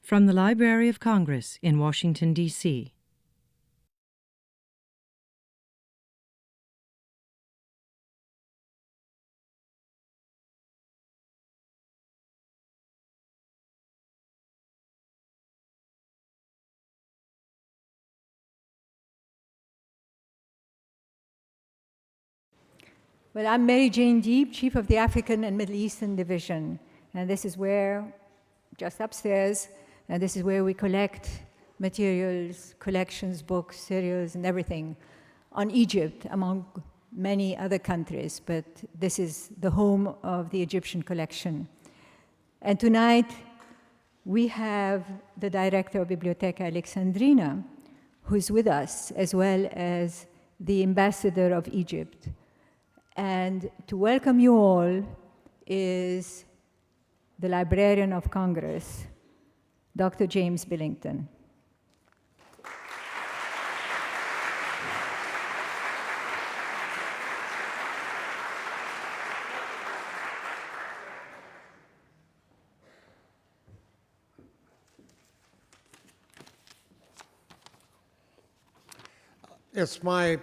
From the Library of Congress in Washington, D.C. Well, I'm Mary Jane Deeb, Chief of the African and Middle Eastern Division. And this is where, just upstairs, and this is where we collect materials, collections, books, serials, and everything on Egypt, among many other countries. But this is the home of the Egyptian collection. And tonight, we have the director of Biblioteca Alexandrina, who's with us, as well as the ambassador of Egypt. And to welcome you all is the Librarian of Congress, Dr. James Billington. It's my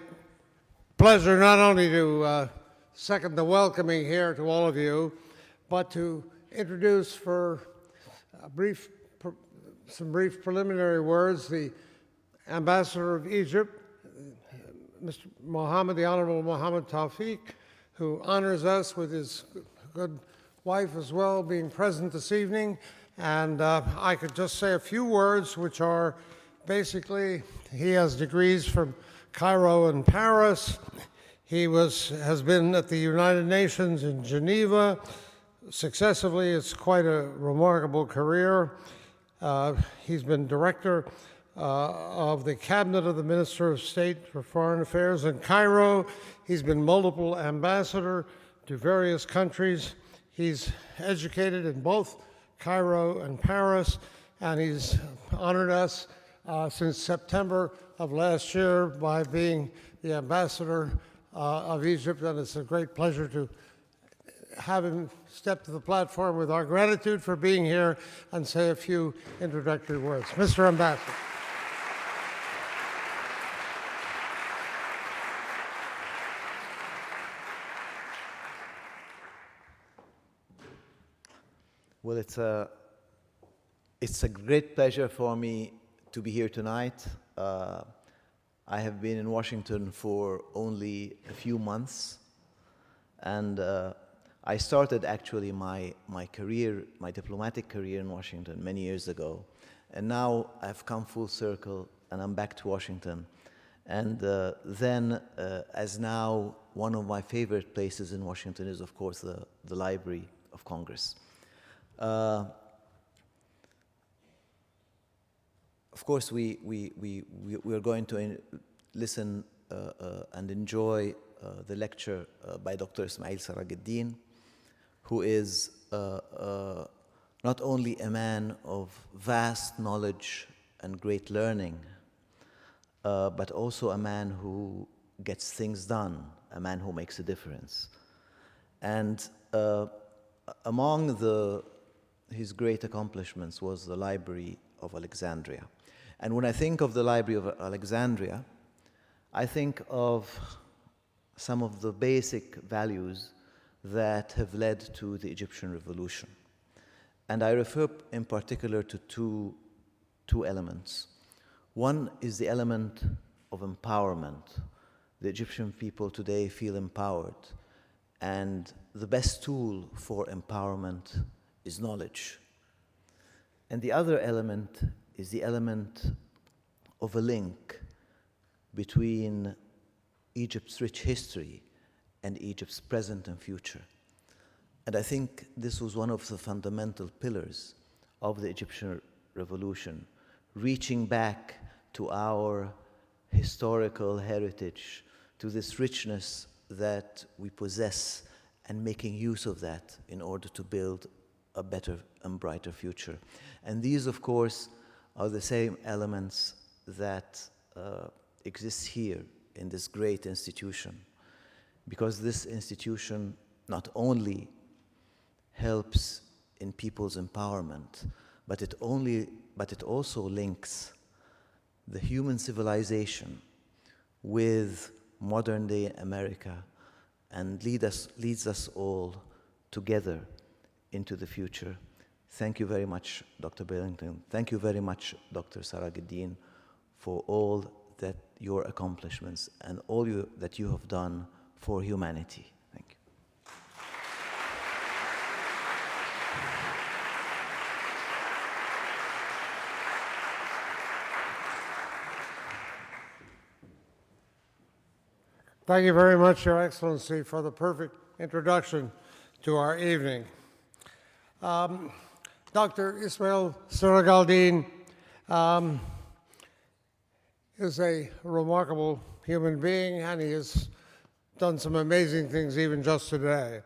pleasure not only to second the welcoming here to all of you, but to introduce for some brief preliminary words the Ambassador of Egypt, Mr. Mohammed, the Honorable Mohammed Tawfiq, who honors us with his good wife as well being present this evening. And I could just say a few words, which are basically, he has degrees from Cairo and Paris. He has been at the United Nations in Geneva successively. It's quite a remarkable career. He's been director of the Cabinet of the Minister of State for Foreign Affairs in Cairo. He's been multiple ambassador to various countries. He's educated in both Cairo and Paris, and he's honored us since September of last year by being the ambassador of Egypt, and it's a great pleasure to have him step to the platform with our gratitude for being here and say a few introductory words. Mr. Ambassador. Well, it's a great pleasure for me to be here tonight. I have been in Washington for only a few months, and I started actually my career, my diplomatic career in Washington many years ago, and now I've come full circle and I'm back to Washington. And then, as now, one of my favorite places in Washington is, of course, the Library of Congress. Of course, we are going to listen and enjoy the lecture by Dr. Ismail Serageldin, who is not only a man of vast knowledge and great learning, but also a man who gets things done, a man who makes a difference. And among his great accomplishments was the Library of Alexandria. And when I think of the Library of Alexandria, I think of some of the basic values that have led to the Egyptian revolution. And I refer in particular to two elements. One is the element of empowerment. The Egyptian people today feel empowered, and the best tool for empowerment is knowledge. And the other element is the element of a link between Egypt's rich history and Egypt's present and future. And I think this was one of the fundamental pillars of the Egyptian revolution, reaching back to our historical heritage, to this richness that we possess, and making use of that in order to build a better and brighter future. And these, of course, are the same elements that exist here in this great institution, because this institution not only helps in people's empowerment, but it also links the human civilization with modern day America and leads us all together into the future. Thank you very much, Dr. Billington. Thank you very much, Dr. Serageldin, for all that your accomplishments and all that you have done for humanity. Thank you. Thank you very much, Your Excellency, for the perfect introduction to our evening. Dr. Ismail Serageldin is a remarkable human being, and he has done some amazing things even just today.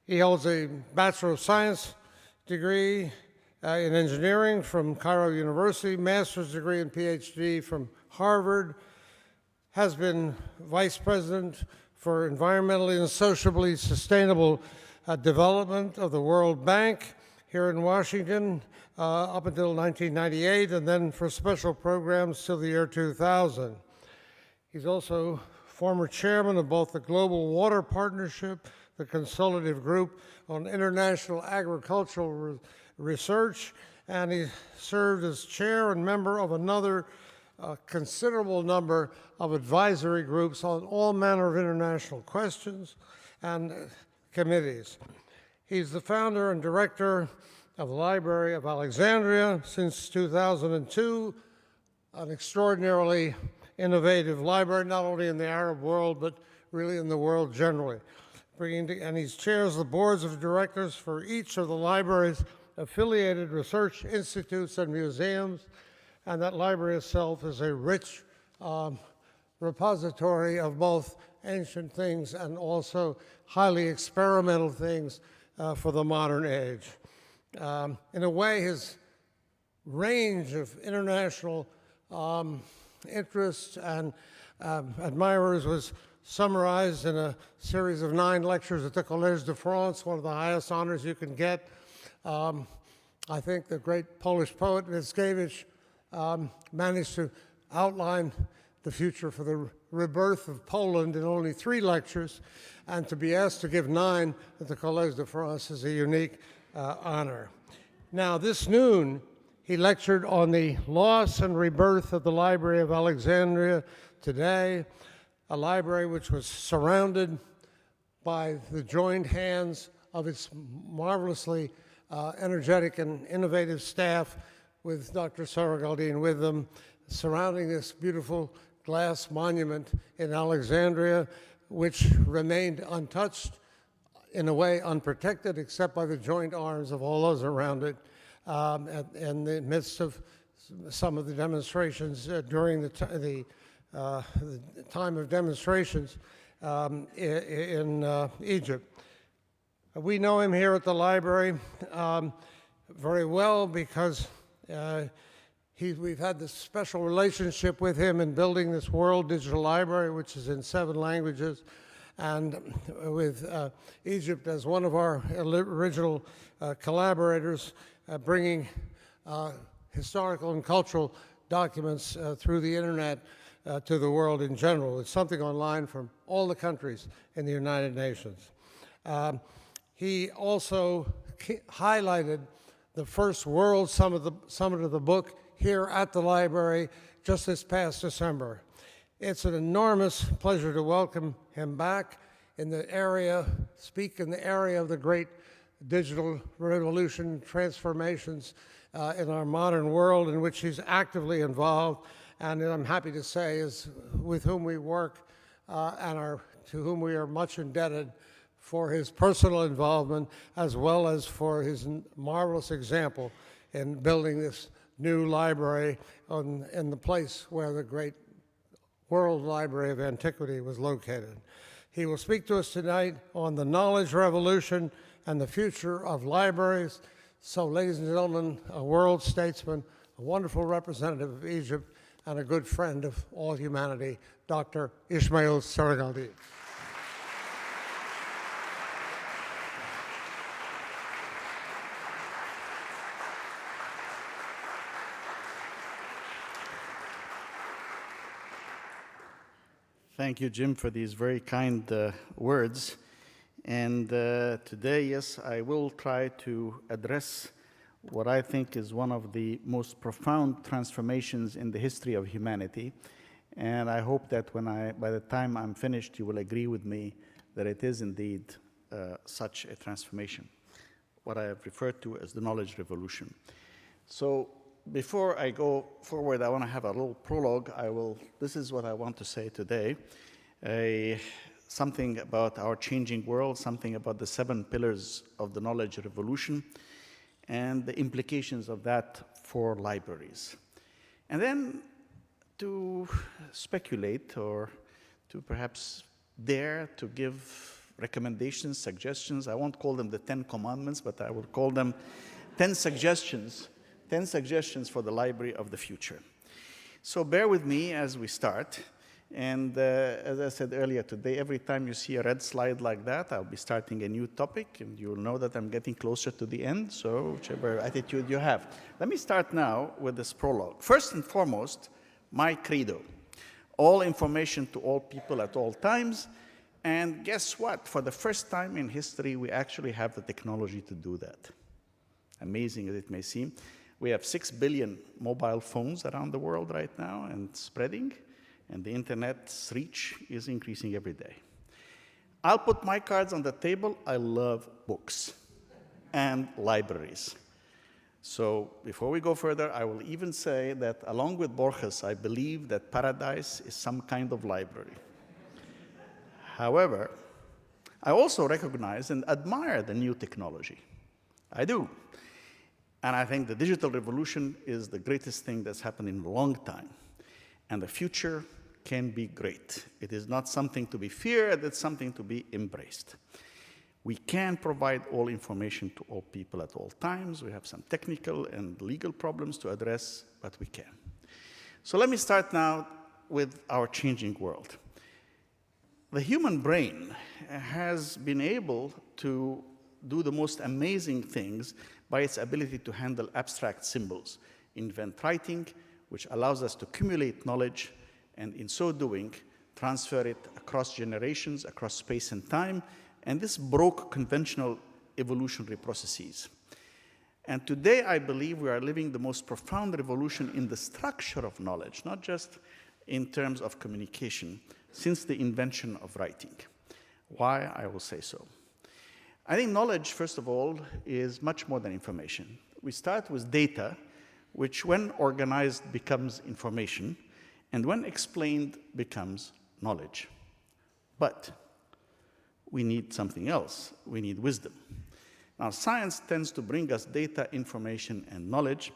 He holds a Bachelor of Science degree in engineering from Cairo University, master's degree and PhD from Harvard, has been Vice President for Environmentally and Socially Sustainable Development of the World Bank here in Washington up until 1998, and then for special programs till the year 2000. He's also former chairman of both the Global Water Partnership, the Consultative Group on International Agricultural Research, and he served as chair and member of another considerable number of advisory groups on all manner of international questions and committees. He's the founder and director of the Library of Alexandria since 2002, an extraordinarily innovative library, not only in the Arab world, but really in the world generally. And he chairs the boards of directors for each of the library's affiliated research institutes and museums, and that library itself is a rich repository of both ancient things and also highly experimental things for the modern age. In a way, his range of international interests and admirers was summarized in a series of 9 lectures at the Collège de France, one of the highest honors you can get. I think the great Polish poet Mickiewicz managed to outline the future for the rebirth of Poland in only 3 lectures, and to be asked to give 9 at the Collège de France is a unique honor. Now, this noon, he lectured on the loss and rebirth of the Library of Alexandria today, a library which was surrounded by the joined hands of its marvelously energetic and innovative staff, with Dr. Serageldin with them, surrounding this beautiful glass monument in Alexandria, which remained untouched, in a way unprotected, except by the joint arms of all those around it, in the midst of some of the demonstrations during the time of demonstrations in Egypt. We know him here at the library very well because we've had this special relationship with him in building this World Digital Library, which is in 7 languages, and with Egypt as one of our original collaborators, bringing historical and cultural documents through the internet to the world in general. It's something online from all the countries in the United Nations. He also highlighted the first World Summit of the Book here at the library just this past December. It's an enormous pleasure to welcome him back in the area, speak in the area of the great digital revolution transformations in our modern world, in which he's actively involved, and I'm happy to say is with whom we work and to whom we are much indebted for his personal involvement, as well as for his marvelous example in building this new library in the place where the great World Library of Antiquity was located. He will speak to us tonight on the knowledge revolution and the future of libraries. So, ladies and gentlemen, a world statesman, a wonderful representative of Egypt, and a good friend of all humanity, Dr. Ismail Serageldin. Thank you, Jim, for these very kind words. And today, yes, I will try to address what I think is one of the most profound transformations in the history of humanity. And I hope that by the time I'm finished, you will agree with me that it is indeed such a transformation, what I have referred to as the knowledge revolution. So before I go forward, I want to have a little prologue. This is what I want to say today. Something about our changing world, something about the 7 pillars of the knowledge revolution, and the implications of that for libraries. And then to speculate, or to perhaps dare to give recommendations, suggestions. I won't call them the 10 commandments, but I will call them 10 suggestions. 10 suggestions for the library of the future. So bear with me as we start. And as I said earlier today, every time you see a red slide like that, I'll be starting a new topic, and you'll know that I'm getting closer to the end, so whichever attitude you have. Let me start now with this prologue. First and foremost, my credo. All information to all people at all times. And guess what? For the first time in history, we actually have the technology to do that. Amazing as it may seem. We have 6 billion mobile phones around the world right now and spreading, and the internet's reach is increasing every day. I'll put my cards on the table. I love books and libraries. So before we go further, I will even say that along with Borges, I believe that paradise is some kind of library. However, I also recognize and admire the new technology. I do. And I think the digital revolution is the greatest thing that's happened in a long time. And the future can be great. It is not something to be feared, it's something to be embraced. We can provide all information to all people at all times. We have some technical and legal problems to address, but we can. So let me start now with our changing world. The human brain has been able to do the most amazing things by its ability to handle abstract symbols, invent writing, which allows us to accumulate knowledge, and in so doing, transfer it across generations, across space and time, and this broke conventional evolutionary processes. And today, I believe we are living the most profound revolution in the structure of knowledge, not just in terms of communication, since the invention of writing. Why? I will say so. I think knowledge, first of all, is much more than information. We start with data, which when organized becomes information, and when explained becomes knowledge. But we need something else. We need wisdom. Now, science tends to bring us data, information, and knowledge,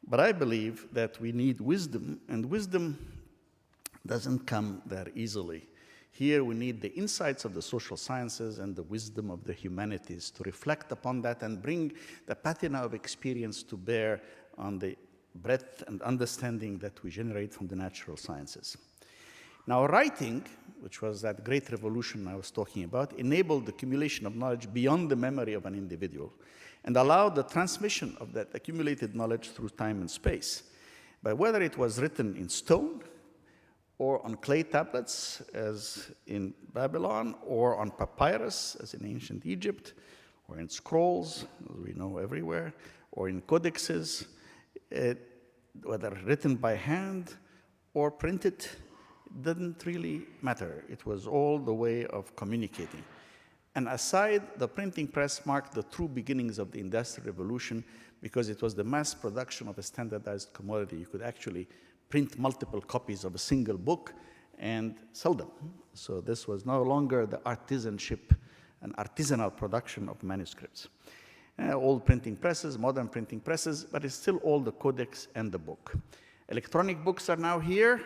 but I believe that we need wisdom, and wisdom doesn't come that easily. Here we need the insights of the social sciences and the wisdom of the humanities to reflect upon that and bring the patina of experience to bear on the breadth and understanding that we generate from the natural sciences. Now, writing, which was that great revolution I was talking about, enabled the accumulation of knowledge beyond the memory of an individual and allowed the transmission of that accumulated knowledge through time and space. But whether it was written in stone, or on clay tablets, as in Babylon, or on papyrus, as in ancient Egypt, or in scrolls, as we know everywhere, or in codexes, whether written by hand or printed, didn't really matter. It was all the way of communicating. And aside, the printing press marked the true beginnings of the Industrial Revolution because it was the mass production of a standardized commodity. You could actually print multiple copies of a single book and sell them. So this was no longer the artisanship and artisanal production of manuscripts. Old printing presses, modern printing presses, but it's still all the codex and the book. Electronic books are now here,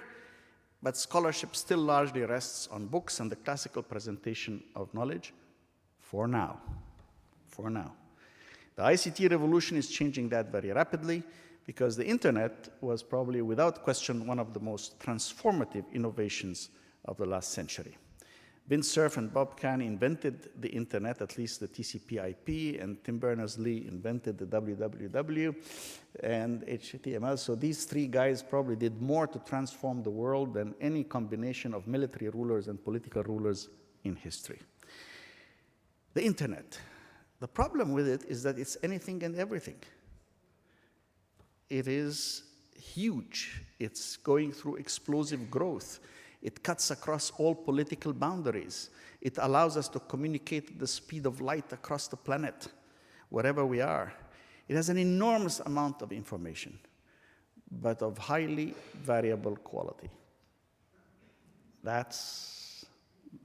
but scholarship still largely rests on books and the classical presentation of knowledge for now. For now. The ICT revolution is changing that very rapidly, because the internet was probably, without question, one of the most transformative innovations of the last century. Vince Cerf and Bob Kahn invented the internet, at least the TCP/IP, and Tim Berners-Lee invented the www and HTML. So these three guys probably did more to transform the world than any combination of military rulers and political rulers in history. The internet. The problem with it is that it's anything and everything. It is huge. It's going through explosive growth. It cuts across all political boundaries. It allows us to communicate at the speed of light across the planet, wherever we are. It has an enormous amount of information, but of highly variable quality. There's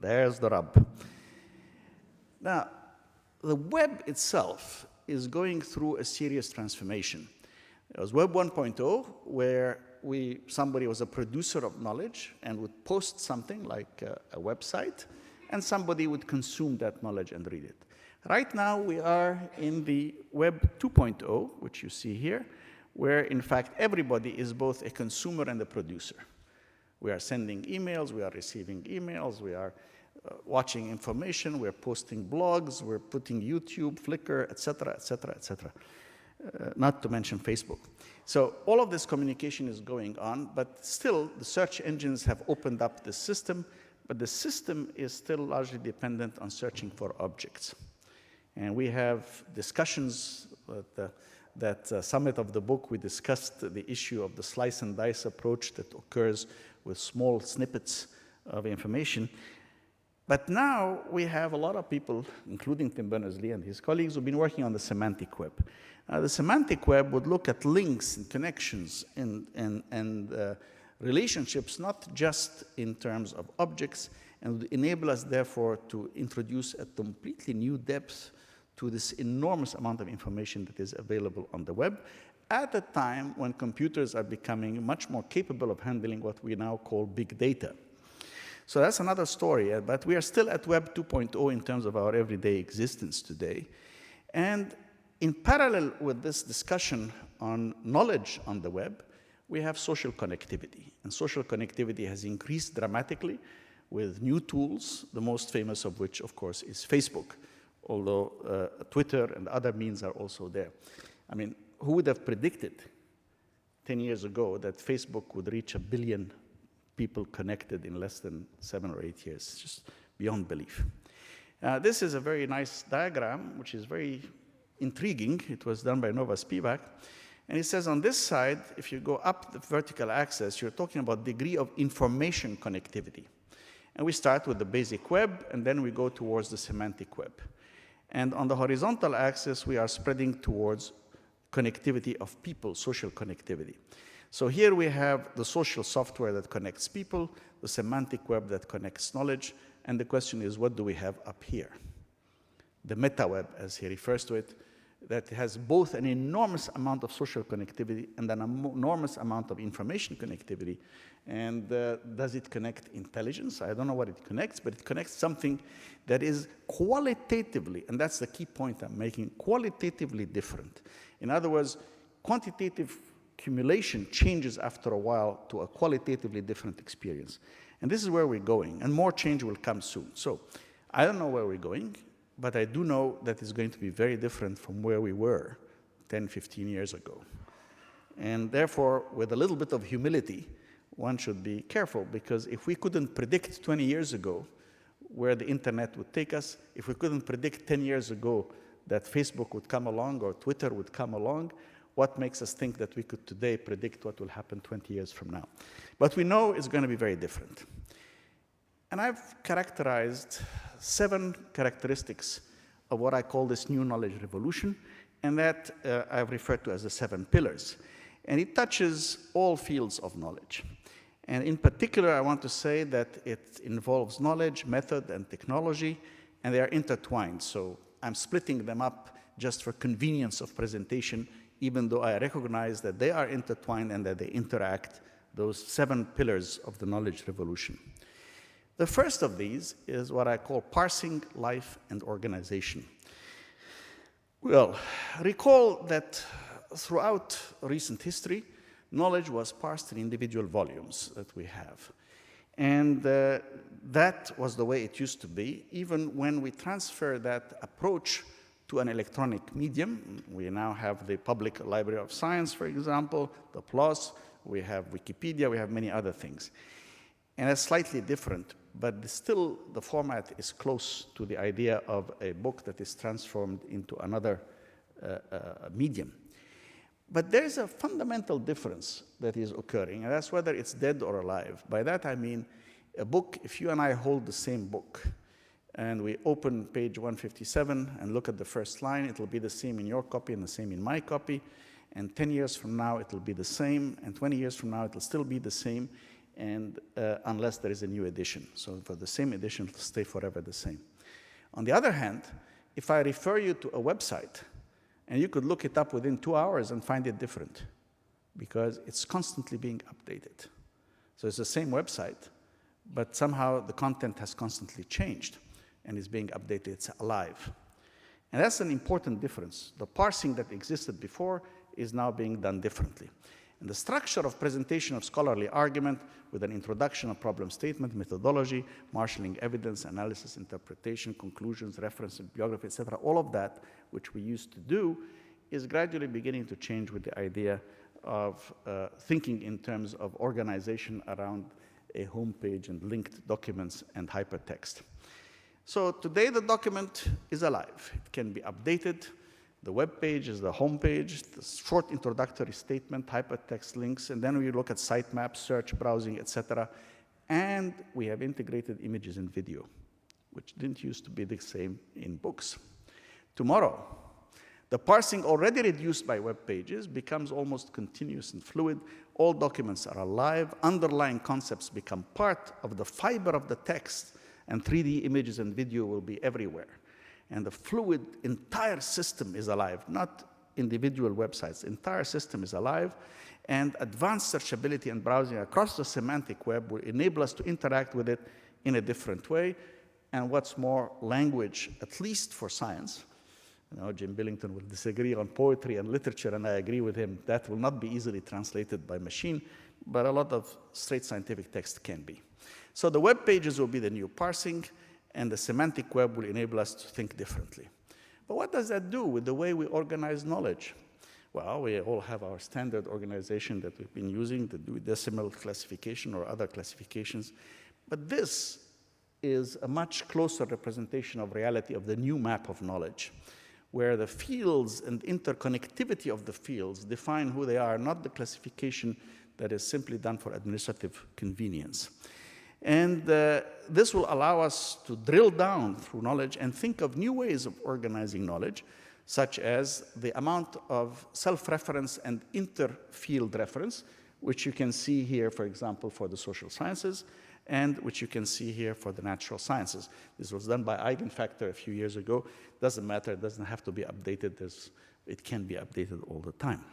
the rub. Now, the web itself is going through a serious transformation. There was Web 1.0, where somebody was a producer of knowledge and would post something like a website, and somebody would consume that knowledge and read it. Right now, we are in the Web 2.0, which you see here, where, in fact, everybody is both a consumer and a producer. We are sending emails, we are receiving emails, we are watching information, we're posting blogs, we're putting YouTube, Flickr, et cetera, et cetera, et cetera. Not to mention Facebook. So all of this communication is going on, but still the search engines have opened up the system, but the system is still largely dependent on searching for objects. And we have discussions at that summit of the book. We discussed the issue of the slice and dice approach that occurs with small snippets of information. But now we have a lot of people, including Tim Berners-Lee and his colleagues, who've been working on the semantic web. The semantic web would look at links and connections and relationships, not just in terms of objects, and would enable us, therefore, to introduce a completely new depth to this enormous amount of information that is available on the web at a time when computers are becoming much more capable of handling what we now call big data. So that's another story, but we are still at Web 2.0 in terms of our everyday existence today. And in parallel with this discussion on knowledge on the web, we have social connectivity. And social connectivity has increased dramatically with new tools, the most famous of which, of course, is Facebook, although Twitter and other means are also there. I mean, who would have predicted 10 years ago that Facebook would reach 1 billion people connected in less than 7 or 8 years? It's just beyond belief. This is a very nice diagram, which is very intriguing. It was done by Nova Spivak. And it says on this side, if you go up the vertical axis, you're talking about degree of information connectivity. And we start with the basic web, and then we go towards the semantic web. And on the horizontal axis, we are spreading towards connectivity of people, social connectivity. So here we have the social software that connects people, the semantic web that connects knowledge, and the question is, what do we have up here? The meta web, as he refers to it, that has both an enormous amount of social connectivity and an enormous amount of information connectivity. And does it connect intelligence? I don't know what it connects, but it connects something that is qualitatively, and that's the key point I'm making, qualitatively different. In other words, quantitative accumulation changes after a while to a qualitatively different experience. And this is where we're going, and more change will come soon. So I don't know where we're going, but I do know that it's going to be very different from where we were 10, 15 years ago. And therefore, with a little bit of humility, one should be careful, because if we couldn't predict 20 years ago where the internet would take us, if we couldn't predict 10 years ago that Facebook would come along or Twitter would come along, what makes us think that we could today predict what will happen 20 years from now? But we know it's going to be very different. And I've characterized 7 characteristics of what I call this new knowledge revolution, and that I've referred to as the 7 pillars. And it touches all fields of knowledge. And in particular, I want to say that it involves knowledge, method, and technology, and they are intertwined. So I'm splitting them up just for convenience of presentation, even though I recognize that they are intertwined and that they interact, those 7 pillars of the knowledge revolution. The first of these is what I call parsing life and organization. Well, recall that throughout recent history, knowledge was parsed in individual volumes that we have. And that was the way it used to be. Even when we transfer that approach to an electronic medium, we now have the Public Library of Science, for example, the PLOS, we have Wikipedia, we have many other things. And it's slightly different, but still the format is close to the idea of a book that is transformed into another medium. But there's a fundamental difference that is occurring, and that's whether it's dead or alive. By that I mean a book, if you and I hold the same book, and we open page 157 and look at the first line, it'll be the same in your copy and the same in my copy, and 10 years from now it'll be the same, and 20 years from now it'll still be the same, and unless there is a new edition. So for the same edition, it'll stay forever the same. On the other hand, if I refer you to a website, and you could look it up within 2 hours and find it different, because it's constantly being updated. So it's the same website, but somehow the content has constantly changed and is being updated, it's alive. And that's an important difference. The parsing that existed before is now being done differently. And the structure of presentation of scholarly argument with an introduction, a problem statement, methodology, marshalling evidence, analysis, interpretation, conclusions, reference, bibliography, etc., all of that, which we used to do, is gradually beginning to change with the idea of thinking in terms of organization around a homepage and linked documents and hypertext. So today the document is alive. It can be updated. The web page is the home page, the short introductory statement, hypertext links, and then we look at sitemaps, search, browsing, etc. And we have integrated images and video, which didn't used to be the same in books. Tomorrow, the parsing already reduced by web pages becomes almost continuous and fluid. All documents are alive. Underlying concepts become part of the fiber of the text, and 3D images and video will be everywhere. And the fluid entire system is alive, not individual websites. The entire system is alive, and advanced searchability and browsing across the semantic web will enable us to interact with it in a different way. And what's more, language, at least for science, you know, Jim Billington will disagree on poetry and literature, and I agree with him, that will not be easily translated by machine, but a lot of straight scientific text can be. So the web pages will be the new parsing, and the semantic web will enable us to think differently. But what does that do with the way we organize knowledge? Well, we all have our standard organization that we've been using, the Dewey Decimal classification or other classifications. But this is a much closer representation of reality of the new map of knowledge, where the fields and interconnectivity of the fields define who they are, not the classification that is simply done for administrative convenience. And this will allow us to drill down through knowledge and think of new ways of organizing knowledge, such as the amount of self-reference and inter-field reference, which you can see here, for example, for the social sciences, and which you can see here for the natural sciences. This was done by Eigenfactor a few years ago. Doesn't matter, it doesn't have to be updated. It can be updated all the time.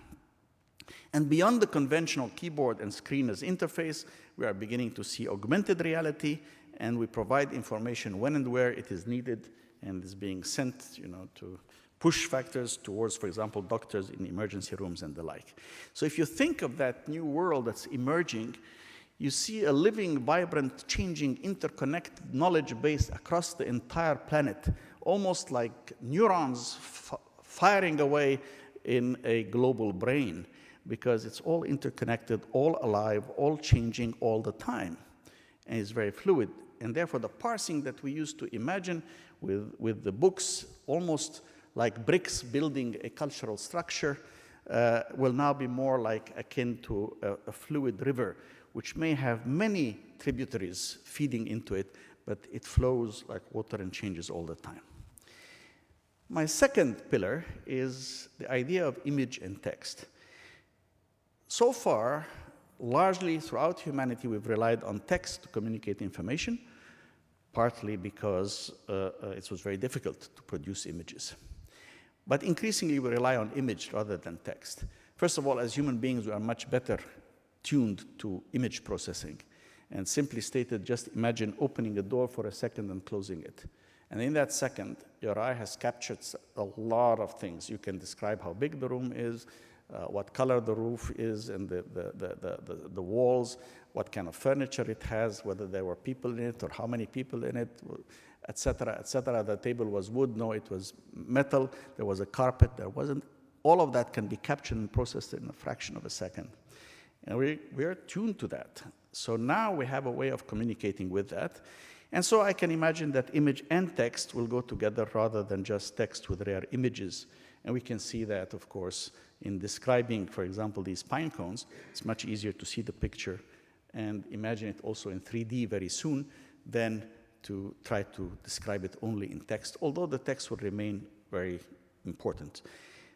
And beyond the conventional keyboard and screen as interface, we are beginning to see augmented reality, and we provide information when and where it is needed and is being sent, to push factors towards, for example, doctors in emergency rooms and the like. So if you think of that new world that's emerging, you see a living, vibrant, changing, interconnected knowledge base across the entire planet, almost like neurons firing away in a global brain, because it's all interconnected, all alive, all changing all the time, and it's very fluid. And therefore, the parsing that we used to imagine with the books, almost like bricks building a cultural structure, will now be more like akin to a fluid river, which may have many tributaries feeding into it, but it flows like water and changes all the time. My second pillar is the idea of image and text. So far, largely throughout humanity, we've relied on text to communicate information, partly because it was very difficult to produce images. But increasingly, we rely on image rather than text. First of all, as human beings, we are much better tuned to image processing. And simply stated, just imagine opening a door for a second and closing it. And in that second, your eye has captured a lot of things. You can describe how big the room is, what color the roof is and the walls, what kind of furniture it has, whether there were people in it or how many people in it, etc., etc. The table was wood, no, it was metal, there was a carpet, there wasn't. All of that can be captured and processed in a fraction of a second. And we are tuned to that. So now we have a way of communicating with that. And so I can imagine that image and text will go together rather than just text with rare images. And we can see that, of course, in describing, for example, these pine cones. It's much easier to see the picture and imagine it also in 3D very soon than to try to describe it only in text, although the text will remain very important.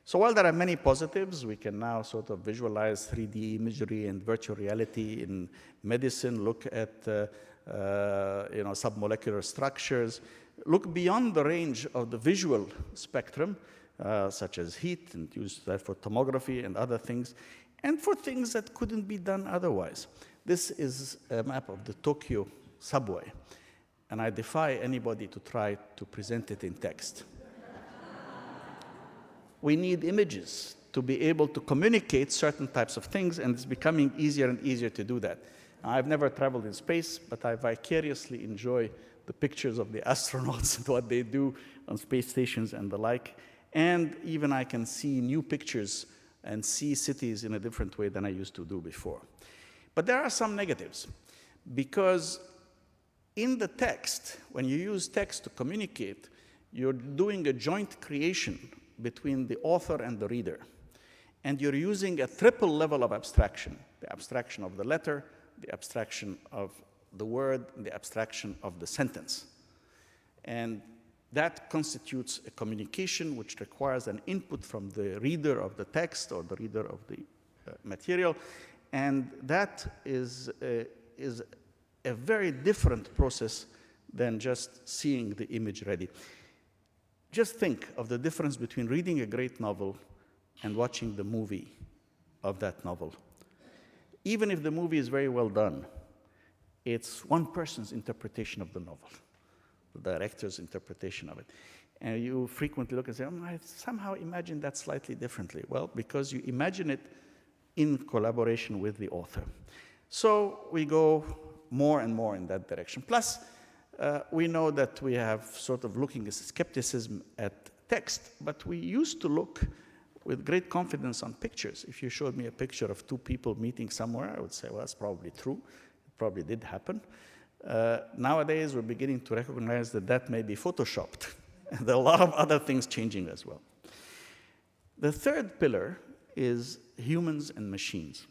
So while there are many positives, we can now sort of visualize 3D imagery and virtual reality in medicine, look at submolecular structures, look beyond the range of the visual spectrum, such as heat, and use that for tomography and other things, and for things that couldn't be done otherwise. This is a map of the Tokyo subway, and I defy anybody to try to present it in text. We need images to be able to communicate certain types of things, and it's becoming easier and easier to do that. Now, I've never traveled in space, but I vicariously enjoy the pictures of the astronauts and what they do on space stations and the like. And even I can see new pictures and see cities in a different way than I used to do before. But there are some negatives, because in the text, when you use text to communicate, you're doing a joint creation between the author and the reader. And you're using a triple level of abstraction: the abstraction of the letter, the abstraction of the word, and the abstraction of the sentence. And that constitutes a communication which requires an input from the reader of the text or the reader of the material. And that is a very different process than just seeing the image ready. Just think of the difference between reading a great novel and watching the movie of that novel. Even if the movie is very well done, it's one person's interpretation of the novel, the director's interpretation of it. And you frequently look and say, I somehow imagine that slightly differently. Well, because you imagine it in collaboration with the author. So we go more and more in that direction. Plus, we know that we have sort of looking as skepticism at text, but we used to look with great confidence on pictures. If you showed me a picture of two people meeting somewhere, I would say, well, that's probably true. It probably did happen. Nowadays, we're beginning to recognize that that may be photoshopped. And there are a lot of other things changing as well. The third pillar is humans and machines.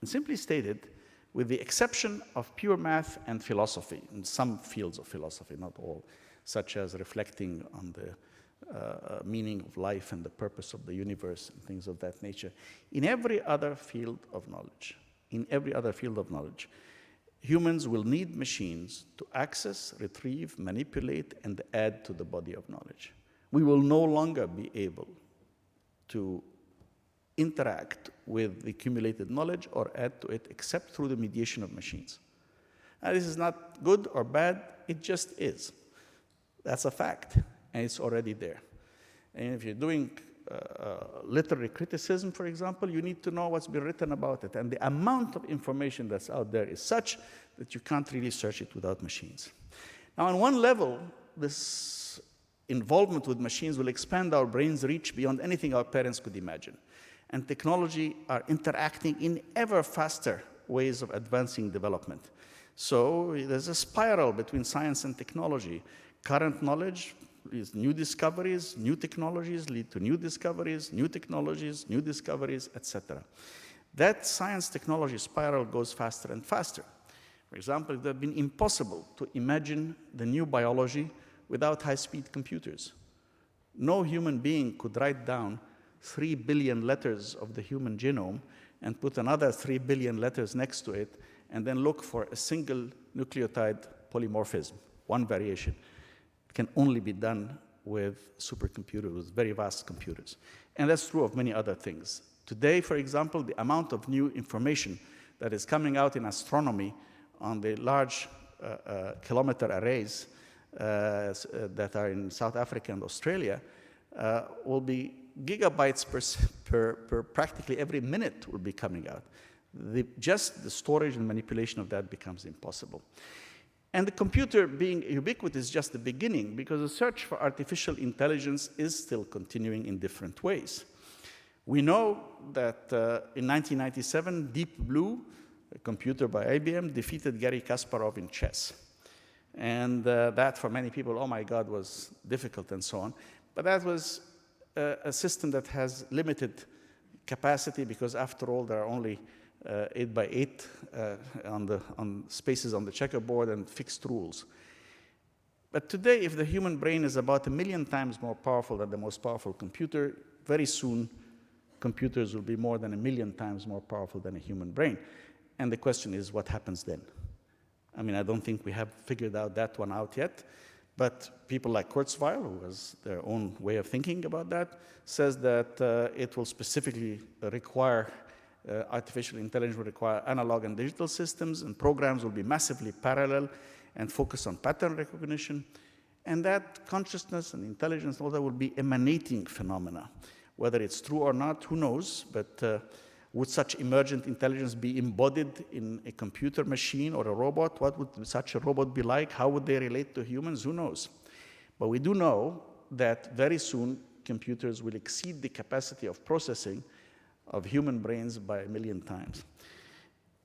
And simply stated, with the exception of pure math and philosophy, in some fields of philosophy, not all, such as reflecting on the meaning of life and the purpose of the universe and things of that nature, in every other field of knowledge, humans will need machines to access, retrieve, manipulate, and add to the body of knowledge. We will no longer be able to interact with the accumulated knowledge or add to it except through the mediation of machines. Now, this is not good or bad, it just is. That's a fact, and it's already there. And if you're doing literary criticism, for example, you need to know what's been written about it. And the amount of information that's out there is such that you can't really search it without machines. Now, on one level, this involvement with machines will expand our brain's reach beyond anything our parents could imagine. And technology are interacting in ever faster ways of advancing development. So there's a spiral between science and technology. Current knowledge is new discoveries, new technologies lead to new discoveries, new technologies, new discoveries, etc. That science-technology spiral goes faster and faster. For example, it would have been impossible to imagine the new biology without high-speed computers. No human being could write down 3 billion letters of the human genome and put another 3 billion letters next to it and then look for a single nucleotide polymorphism, one variation. It can only be done with supercomputers, with very vast computers. And that's true of many other things. Today, for example, the amount of new information that is coming out in astronomy on the large kilometer arrays that are in South Africa and Australia will be gigabytes per practically every minute will be coming out. Just the storage and manipulation of that becomes impossible. And the computer being ubiquitous is just the beginning, because the search for artificial intelligence is still continuing in different ways. We know that in 1997, Deep Blue, a computer by IBM, defeated Garry Kasparov in chess. And that, for many people, oh my God, was difficult and so on. But that was a system that has limited capacity, because after all, there are only 8 by 8 on spaces on the checkerboard and fixed rules. But today, if the human brain is about 1 million times more powerful than the most powerful computer, very soon computers will be more than 1 million times more powerful than a human brain. And the question is, what happens then? I mean, I don't think we have figured out that one out yet, but people like Kurzweil, who has their own way of thinking about that, says that it will specifically require artificial intelligence will require analog and digital systems, and programs will be massively parallel and focus on pattern recognition. And that consciousness and intelligence, all that will be emanating phenomena. Whether it's true or not, who knows? But would such emergent intelligence be embodied in a computer machine or a robot? What would such a robot be like? How would they relate to humans? Who knows? But we do know that very soon computers will exceed the capacity of processing of human brains by 1 million times.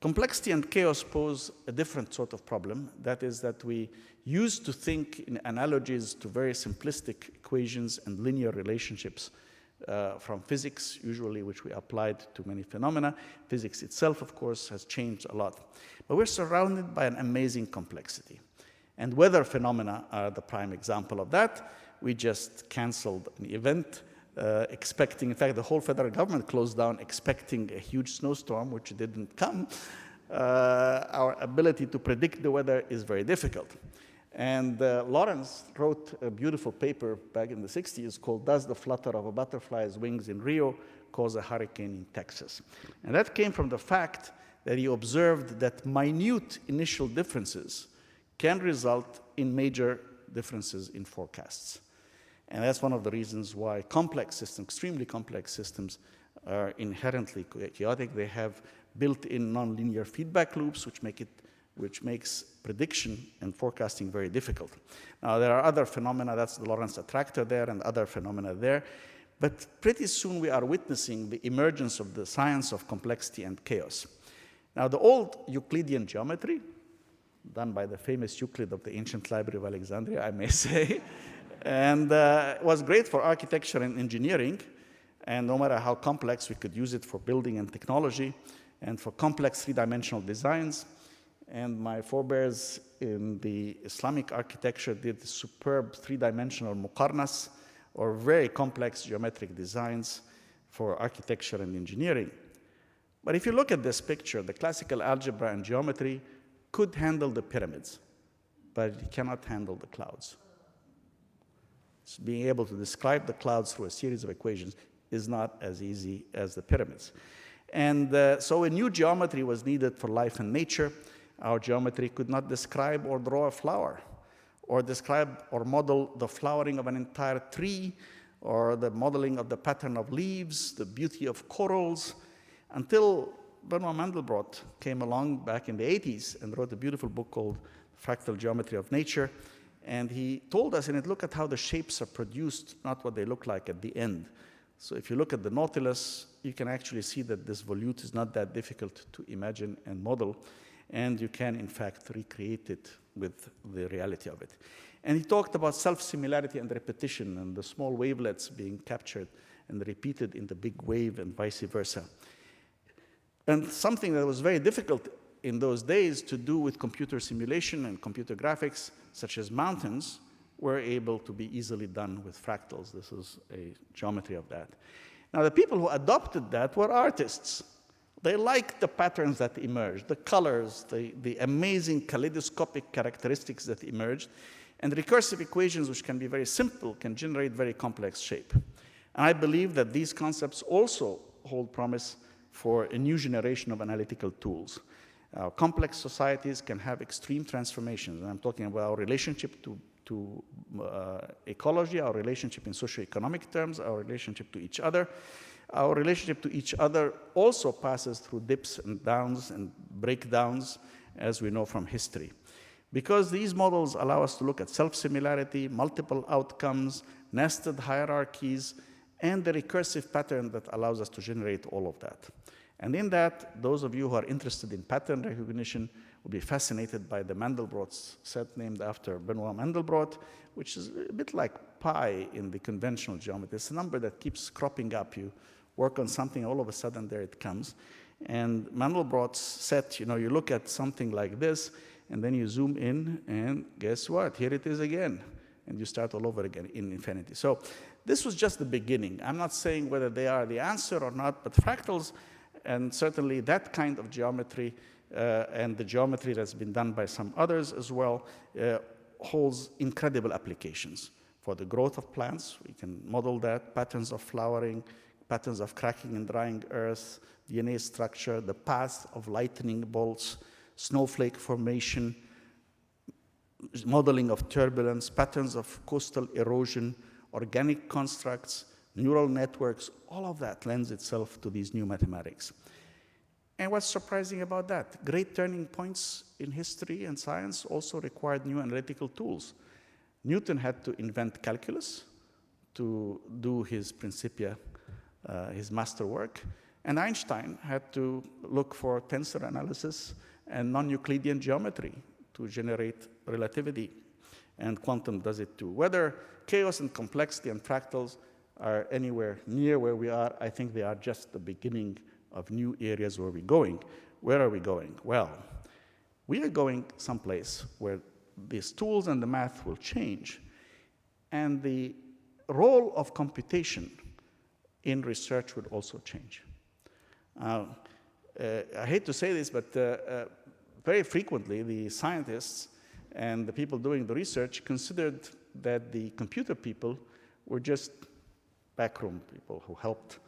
Complexity and chaos pose a different sort of problem. That is that we used to think in analogies to very simplistic equations and linear relationships from physics, usually, which we applied to many phenomena. Physics itself, of course, has changed a lot. But we're surrounded by an amazing complexity. And weather phenomena are the prime example of that. We just canceled an event expecting, in fact, the whole federal government closed down expecting a huge snowstorm, which didn't come. Our ability to predict the weather is very difficult. And Lawrence wrote a beautiful paper back in the 60s called "Does the Flutter of a Butterfly's Wings in Rio Cause a Hurricane in Texas?" And that came from the fact that he observed that minute initial differences can result in major differences in forecasts. And that's one of the reasons why complex systems, extremely complex systems, are inherently chaotic. They have built-in nonlinear feedback loops, which makes prediction and forecasting very difficult. Now, there are other phenomena, that's the Lorentz attractor there, and other phenomena there. But pretty soon we are witnessing the emergence of the science of complexity and chaos. Now, the old Euclidean geometry, done by the famous Euclid of the ancient Library of Alexandria, I may say, and was great for architecture and engineering. And no matter how complex, we could use it for building and technology and for complex three-dimensional designs. And my forebears in the Islamic architecture did superb three-dimensional muqarnas, or very complex geometric designs for architecture and engineering. But if you look at this picture, the classical algebra and geometry could handle the pyramids, but it cannot handle the clouds. So being able to describe the clouds through a series of equations is not as easy as the pyramids. And so a new geometry was needed for life and nature. Our geometry could not describe or draw a flower, or describe or model the flowering of an entire tree, or the modeling of the pattern of leaves, the beauty of corals, until Benoit Mandelbrot came along back in the 80s and wrote a beautiful book called Fractal Geometry of Nature. And he told us in it, look at how the shapes are produced, not what they look like at the end. So if you look at the Nautilus, you can actually see that this volute is not that difficult to imagine and model. And you can, in fact, recreate it with the reality of it. And he talked about self-similarity and repetition, and the small wavelets being captured and repeated in the big wave, and vice versa. And something that was very difficult in those days to do with computer simulation and computer graphics, such as mountains, were able to be easily done with fractals. This is a geometry of that. Now, the people who adopted that were artists. They liked the patterns that emerged, the colors, the amazing kaleidoscopic characteristics that emerged, and recursive equations, which can be very simple, can generate very complex shape. And I believe that these concepts also hold promise for a new generation of analytical tools. Complex societies can have extreme transformations, and I'm talking about our relationship to to ecology, our relationship in socioeconomic terms, our relationship to each other. Our relationship to each other also passes through dips and downs and breakdowns, as we know from history. Because these models allow us to look at self-similarity, multiple outcomes, nested hierarchies, and the recursive pattern that allows us to generate all of that. And in that, those of you who are interested in pattern recognition will be fascinated by the Mandelbrot set named after Benoit Mandelbrot, which is a bit like pi in the conventional geometry. It's a number that keeps cropping up. You work on something, all of a sudden there it comes. And Mandelbrot's set, you look at something like this, and then you zoom in, and guess what? Here it is again. And you start all over again in infinity. So this was just the beginning. I'm not saying whether they are the answer or not, but fractals, and certainly that kind of geometry, and the geometry that's been done by some others as well, holds incredible applications. For the growth of plants, we can model that, patterns of flowering, patterns of cracking and drying earth, DNA structure, the path of lightning bolts, snowflake formation, modeling of turbulence, patterns of coastal erosion, organic constructs, neural networks, all of that lends itself to these new mathematics. And what's surprising about that? Great turning points in history and science also required new analytical tools. Newton had to invent calculus to do his Principia, his masterwork, and Einstein had to look for tensor analysis and non-Euclidean geometry to generate relativity, and quantum does it too. Whether chaos and complexity and fractals are anywhere near where we are, I think they are just the beginning of new areas where we're going. Where are we going? Well, we are going someplace where these tools and the math will change, and the role of computation in research would also change. I hate to say this, but very frequently the scientists and the people doing the research considered that the computer people were just backroom people who helped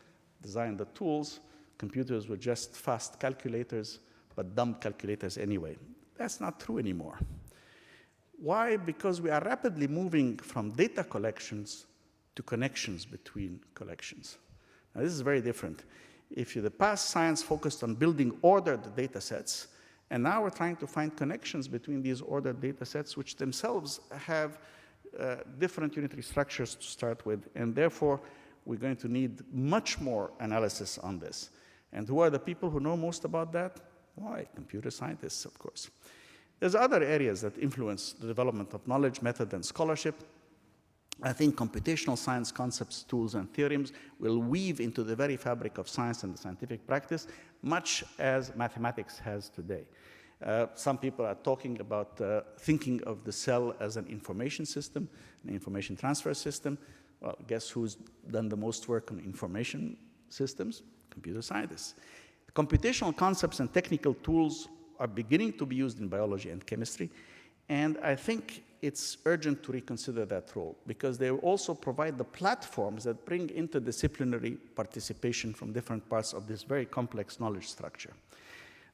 design the tools. Computers were just fast calculators, but dumb calculators anyway. That's not true anymore. Why? Because we are rapidly moving from data collections to connections between collections. Now, this is very different. If the past science focused on building ordered data sets, and now we're trying to find connections between these ordered data sets, which themselves have different unitary structures to start with, and therefore we're going to need much more analysis on this. And who are the people who know most about that? Why? Computer scientists, of course. There's other areas that influence the development of knowledge, method, and scholarship. I think computational science concepts, tools, and theorems will weave into the very fabric of science and the scientific practice, much as mathematics has today. Some people are talking about thinking of the cell as an information system, an information transfer system. Well, guess who's done the most work on information systems? Computer scientists. Computational concepts and technical tools are beginning to be used in biology and chemistry, and I think it's urgent to reconsider that role, because they also provide the platforms that bring interdisciplinary participation from different parts of this very complex knowledge structure.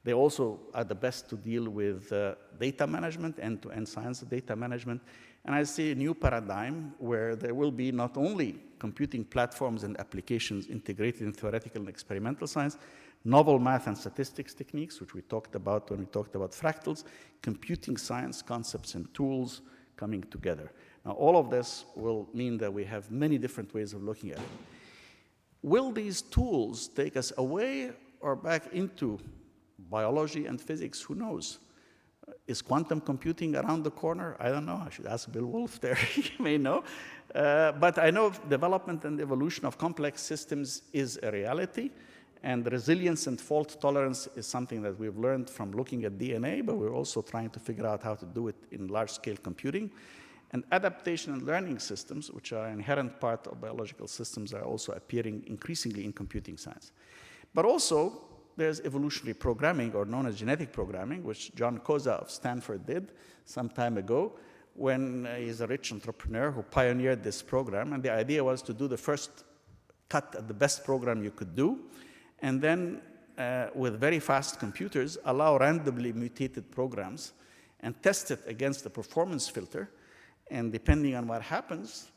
They also are the best to deal with data management, end-to-end science data management, and I see a new paradigm where there will be not only computing platforms and applications integrated in theoretical and experimental science, novel math and statistics techniques, which we talked about when we talked about fractals, computing science concepts and tools coming together. Now, all of this will mean that we have many different ways of looking at it. Will these tools take us away or back into biology and physics? Who knows? Is quantum computing around the corner? I don't know. I should ask Bill Wolf there. He may know. But I know development and evolution of complex systems is a reality. And resilience and fault tolerance is something that we've learned from looking at DNA, but we're also trying to figure out how to do it in large-scale computing. And adaptation and learning systems, which are an inherent part of biological systems, are also appearing increasingly in computing science. But also, there's evolutionary programming, or known as genetic programming, which John Koza of Stanford did some time ago, when he's a rich entrepreneur who pioneered this program. And the idea was to do the first cut at the best program you could do, and then with very fast computers, allow randomly mutated programs and test it against the performance filter, And depending on what happens,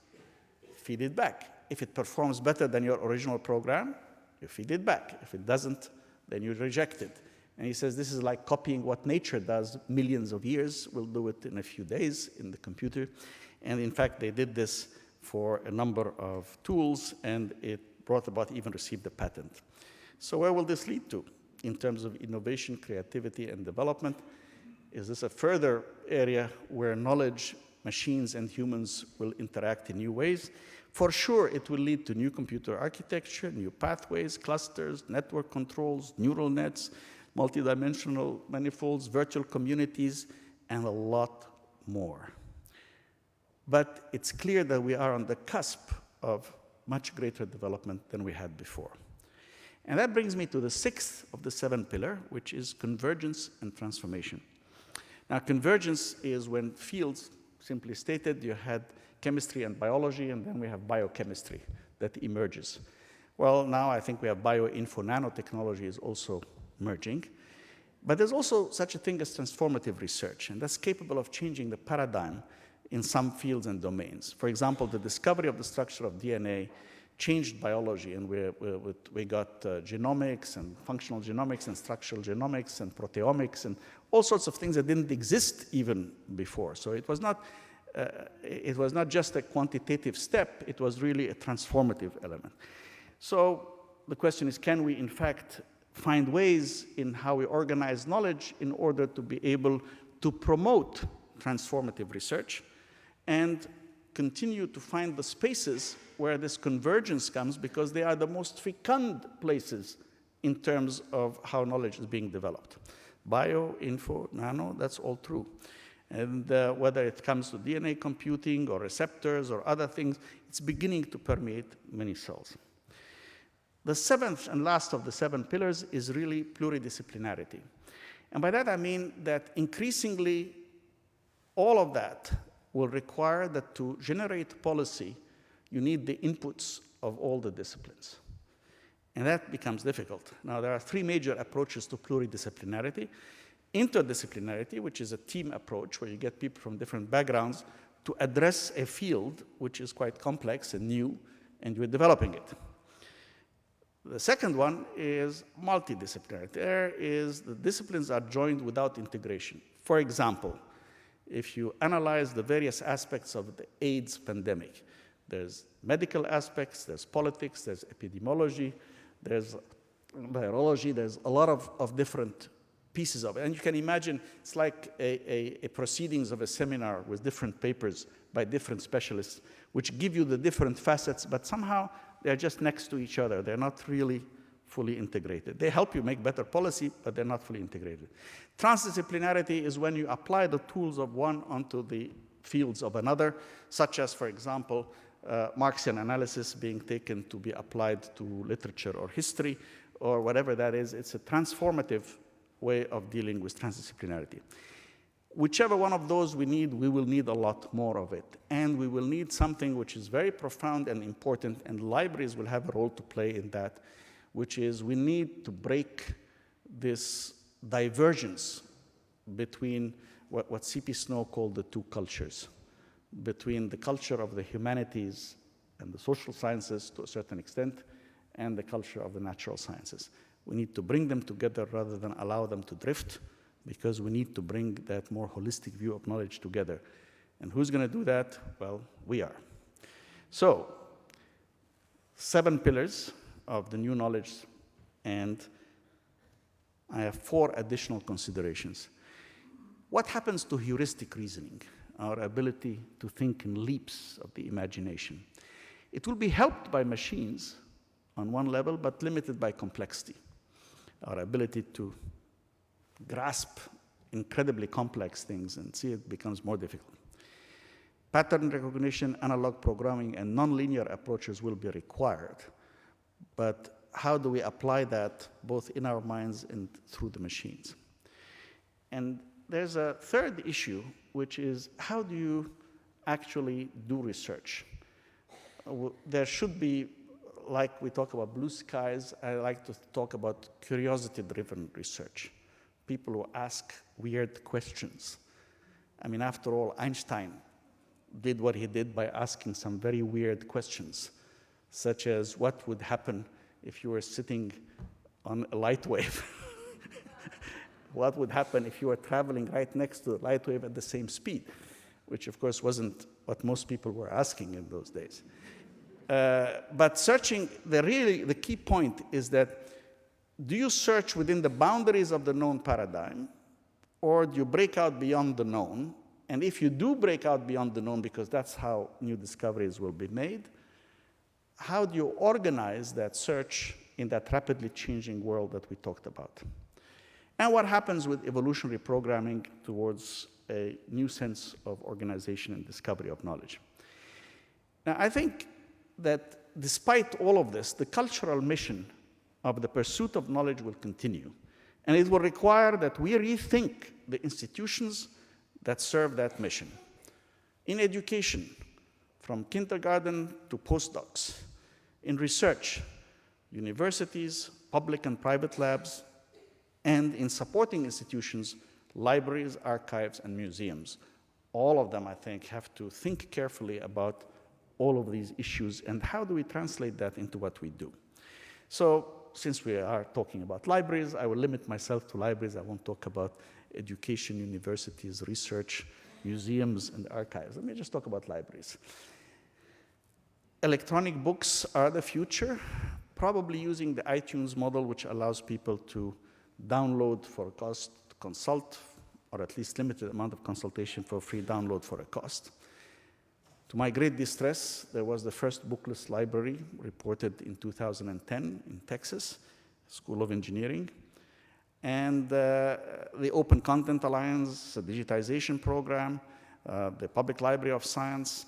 feed it back. If it performs better than your original program, you feed it back. If it doesn't, then you reject it. And he says this is like copying what nature does millions of years. We'll do it in a few days in the computer. And in fact, they did this for a number of tools, and it brought about, even received a patent. So where will this lead to in terms of innovation, creativity, and development? Is this a further area where knowledge, machines, and humans will interact in new ways? For sure, it will lead to new computer architecture, new pathways, clusters, network controls, neural nets, multidimensional manifolds, virtual communities, and a lot more. But it's clear that we are on the cusp of much greater development than we had before. And that brings me to the sixth of the 7 pillars, which is convergence and transformation. Now, convergence is when fields, simply stated, you had chemistry and biology, and then we have biochemistry that emerges. Well, now I think we have bioinfo nanotechnology is also merging. But there's also such a thing as transformative research, and that's capable of changing the paradigm in some fields and domains. For example, the discovery of the structure of DNA changed biology, and we got genomics and functional genomics and structural genomics and proteomics and all sorts of things that didn't exist even before. So it was not just a quantitative step, it was really a transformative element. So the question is, can we in fact find ways in how we organize knowledge in order to be able to promote transformative research and continue to find the spaces where this convergence comes, because they are the most fecund places in terms of how knowledge is being developed. Bio, info, nano, that's all true. And whether it comes to DNA computing or receptors or other things, it's beginning to permeate many cells. The 7th and last of the 7 pillars is really pluridisciplinarity. And by that I mean that increasingly all of that will require that to generate policy, you need the inputs of all the disciplines. And that becomes difficult. Now, there are 3 major approaches to pluridisciplinarity. Interdisciplinarity, which is a team approach where you get people from different backgrounds to address a field which is quite complex and new, and you're developing it. The second one is multidisciplinarity. There is the disciplines are joined without integration. For example, if you analyze the various aspects of the AIDS pandemic, there's medical aspects, there's politics, there's epidemiology, there's virology, there's a lot of different pieces of it. And you can imagine it's like a proceedings of a seminar with different papers by different specialists, which give you the different facets, but somehow they're just next to each other. They're not really fully integrated. They help you make better policy, but they're not fully integrated. Transdisciplinarity is when you apply the tools of one onto the fields of another, such as, for example, Marxian analysis being taken to be applied to literature or history, or whatever that is. It's a transformative way of dealing with transdisciplinarity. Whichever one of those we need, we will need a lot more of it. And we will need something which is very profound and important, and libraries will have a role to play in that, which is we need to break this divergence between what C.P. Snow called the 2 cultures, between the culture of the humanities and the social sciences to a certain extent, and the culture of the natural sciences. We need to bring them together rather than allow them to drift, because we need to bring that more holistic view of knowledge together. And who's going to do that? Well, we are. So, 7 pillars of the new knowledge, and I have 4 additional considerations. What happens to heuristic reasoning, our ability to think in leaps of the imagination? It will be helped by machines on one level, but limited by complexity. Our ability to grasp incredibly complex things and see it becomes more difficult. Pattern recognition, analog programming, and nonlinear approaches will be required. But how do we apply that both in our minds and through the machines? And there's a third issue, which is how do you actually do research? There should be, like we talk about blue skies, I like to talk about curiosity-driven research. People who ask weird questions. I mean, after all, Einstein did what he did by asking some very weird questions, such as what would happen if you were sitting on a light wave? What would happen if you were traveling right next to the light wave at the same speed? Which, of course, wasn't what most people were asking in those days. But searching, the key point is that, do you search within the boundaries of the known paradigm, or do you break out beyond the known? And if you do break out beyond the known, because that's how new discoveries will be made, how do you organize that search in that rapidly changing world that we talked about? And what happens with evolutionary programming towards a new sense of organization and discovery of knowledge? Now, I think that despite all of this, the cultural mission of the pursuit of knowledge will continue. And it will require that we rethink the institutions that serve that mission. In education, from kindergarten to postdocs. In research, universities, public and private labs, and in supporting institutions, libraries, archives, and museums. All of them, I think, have to think carefully about all of these issues and how do we translate that into what we do. So, since we are talking about libraries, I will limit myself to libraries. I won't talk about education, universities, research, museums, and archives. Let me just talk about libraries. Electronic books are the future, probably using the iTunes model, which allows people to download for a cost, consult, or at least limited amount of consultation for free download for a cost. To my great distress, there was the first bookless library reported in 2010 in Texas, School of Engineering. And the Open Content Alliance, the digitization program, the Public Library of Science,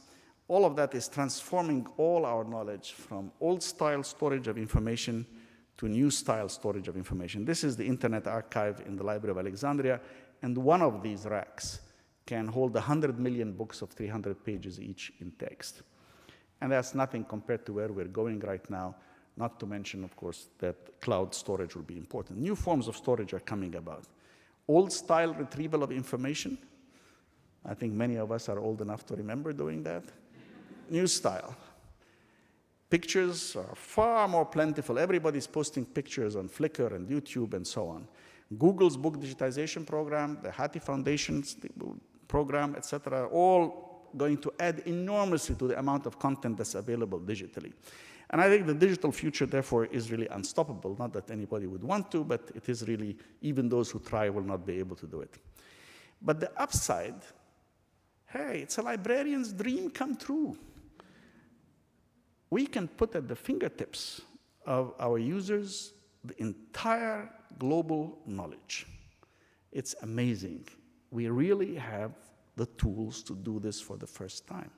all of that is transforming all our knowledge from old-style storage of information to new-style storage of information. This is the Internet Archive in the Library of Alexandria, and one of these racks can hold 100 million books of 300 pages each in text. And that's nothing compared to where we're going right now, not to mention, of course, that cloud storage will be important. New forms of storage are coming about. Old-style retrieval of information. I think many of us are old enough to remember doing that. New style. Pictures are far more plentiful. Everybody's posting pictures on Flickr and YouTube and so on. Google's book digitization program, the Hathi Foundation's program, etc., all going to add enormously to the amount of content that's available digitally. And I think the digital future, therefore, is really unstoppable. Not that anybody would want to, but it is really, even those who try will not be able to do it. But the upside, hey, it's a librarian's dream come true. We can put at the fingertips of our users the entire global knowledge. It's amazing. We really have the tools to do this for the first time.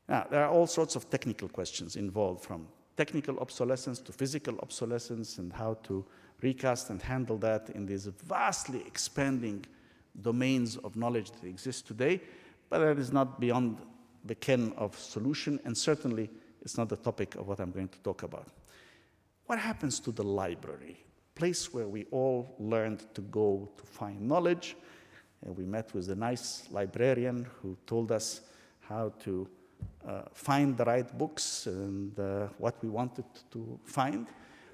Now, there are all sorts of technical questions involved, from technical obsolescence to physical obsolescence, and how to recast and handle that in these vastly expanding domains of knowledge that exist today, but that is not beyond the ken of solution, and certainly it's not the topic of what I'm going to talk about. What happens to the library? Place where we all learned to go to find knowledge, and we met with a nice librarian who told us how to find the right books and what we wanted to find,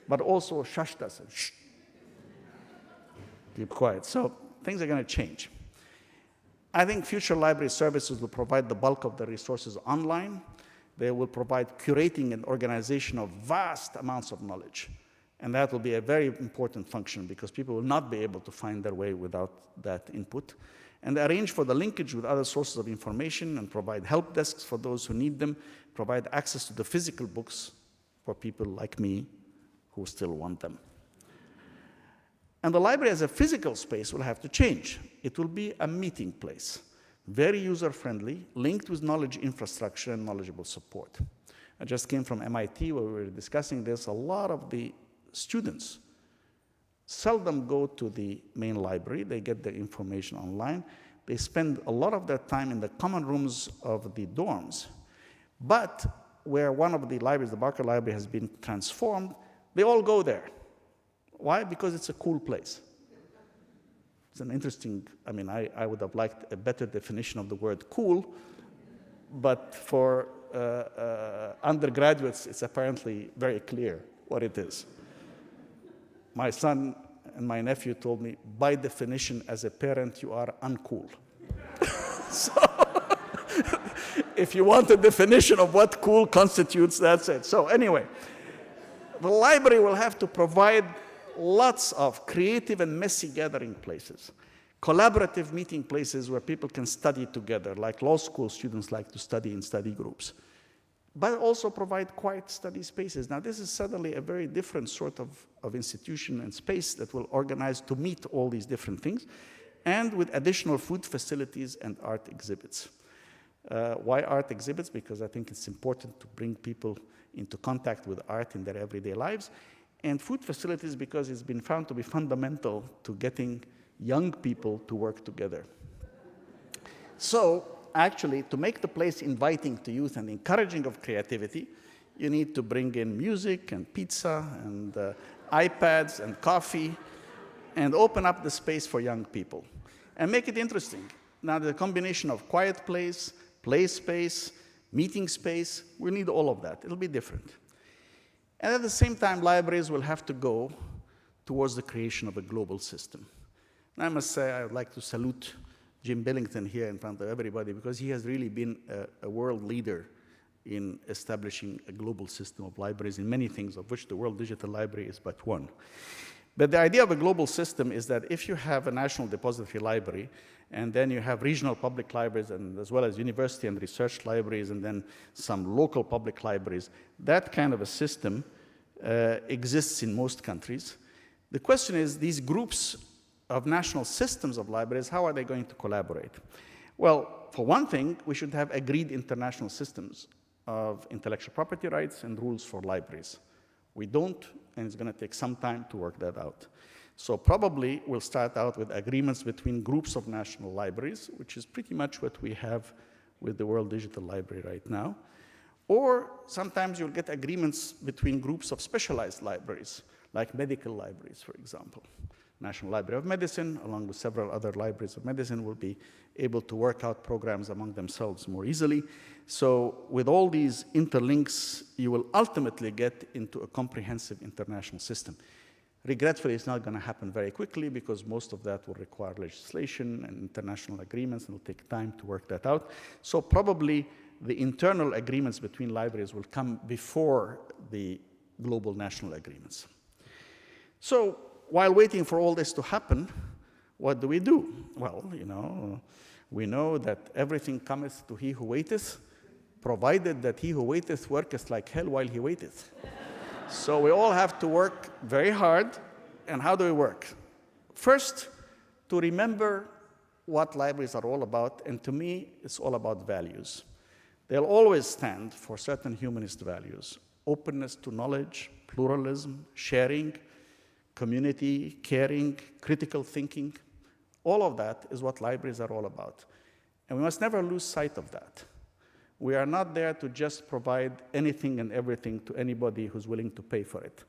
but also shushed us and shh, keep quiet. So things are going to change. I think future library services will provide the bulk of the resources online. They will provide curating and organization of vast amounts of knowledge. And that will be a very important function because people will not be able to find their way without that input. And they arrange for the linkage with other sources of information and provide help desks for those who need them, provide access to the physical books for people like me who still want them. And the library as a physical space will have to change. It will be a meeting place, very user-friendly, linked with knowledge infrastructure and knowledgeable support. I just came from MIT where we were discussing this. A lot of the students seldom go to the main library. They get their information online. They spend a lot of their time in the common rooms of the dorms. But where one of the libraries, the Barker Library, has been transformed, they all go there. Why? Because it's a cool place. It's an interesting, I mean, I would have liked a better definition of the word cool, but for undergraduates, it's apparently very clear what it is. My son and my nephew told me, by definition, as a parent, you are uncool. So, if you want a definition of what cool constitutes, that's it. So anyway, the library will have to provide lots of creative and messy gathering places, collaborative meeting places where people can study together, like law school students like to study in study groups, but also provide quiet study spaces. Now, this is suddenly a very different sort of institution and space that will organize to meet all these different things, and with additional food facilities and art exhibits. Why art exhibits? Because I think it's important to bring people into contact with art in their everyday lives. And food facilities because it's been found to be fundamental to getting young people to work together. So, actually, to make the place inviting to youth and encouraging of creativity, you need to bring in music and pizza and iPads and coffee and open up the space for young people and make it interesting. Now, the combination of quiet place, play space, meeting space, we need all of that. It'll be different. And at the same time, libraries will have to go towards the creation of a global system. And I must say, I would like to salute Jim Billington here in front of everybody because he has really been a world leader in establishing a global system of libraries in many things, of which the World Digital Library is but one. But the idea of a global system is that if you have a national depository library, and then you have regional public libraries, and as well as university and research libraries, and then some local public libraries, that kind of a system exists in most countries. The question is, these groups of national systems of libraries, how are they going to collaborate? Well, for one thing, we should have agreed international systems of intellectual property rights and rules for libraries. We don't, and it's going to take some time to work that out. So probably we'll start out with agreements between groups of national libraries, which is pretty much what we have with the World Digital Library right now. Or sometimes you'll get agreements between groups of specialized libraries, like medical libraries, for example. National Library of Medicine, along with several other libraries of medicine, will be able to work out programs among themselves more easily. So with all these interlinks, you will ultimately get into a comprehensive international system. Regretfully, it's not going to happen very quickly because most of that will require legislation and international agreements, and it will take time to work that out. So probably the internal agreements between libraries will come before the global national agreements. So while waiting for all this to happen, what do we do? Well, we know that everything cometh to he who waiteth, provided that he who waiteth worketh like hell while he waiteth. So we all have to work very hard. And how do we work? First, to remember what libraries are all about, and to me, it's all about values. They'll always stand for certain humanist values: openness to knowledge, pluralism, sharing, community, caring, critical thinking. All of that is what libraries are all about. And we must never lose sight of that. We are not there to just provide anything and everything to anybody who's willing to pay for it.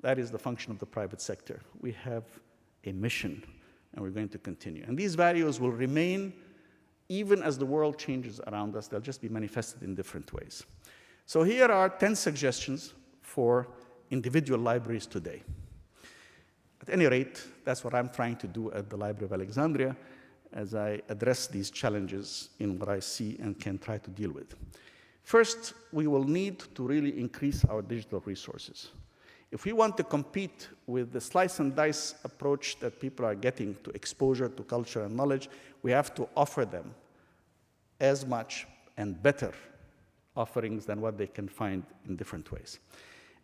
That is the function of the private sector. We have a mission, and we're going to continue. And these values will remain even as the world changes around us. They'll just be manifested in different ways. So here are 10 suggestions for individual libraries today. At any rate, that's what I'm trying to do at the Library of Alexandria as I address these challenges in what I see and can try to deal with. First, we will need to really increase our digital resources. If we want to compete with the slice and dice approach that people are getting to exposure to culture and knowledge, we have to offer them as much and better offerings than what they can find in different ways.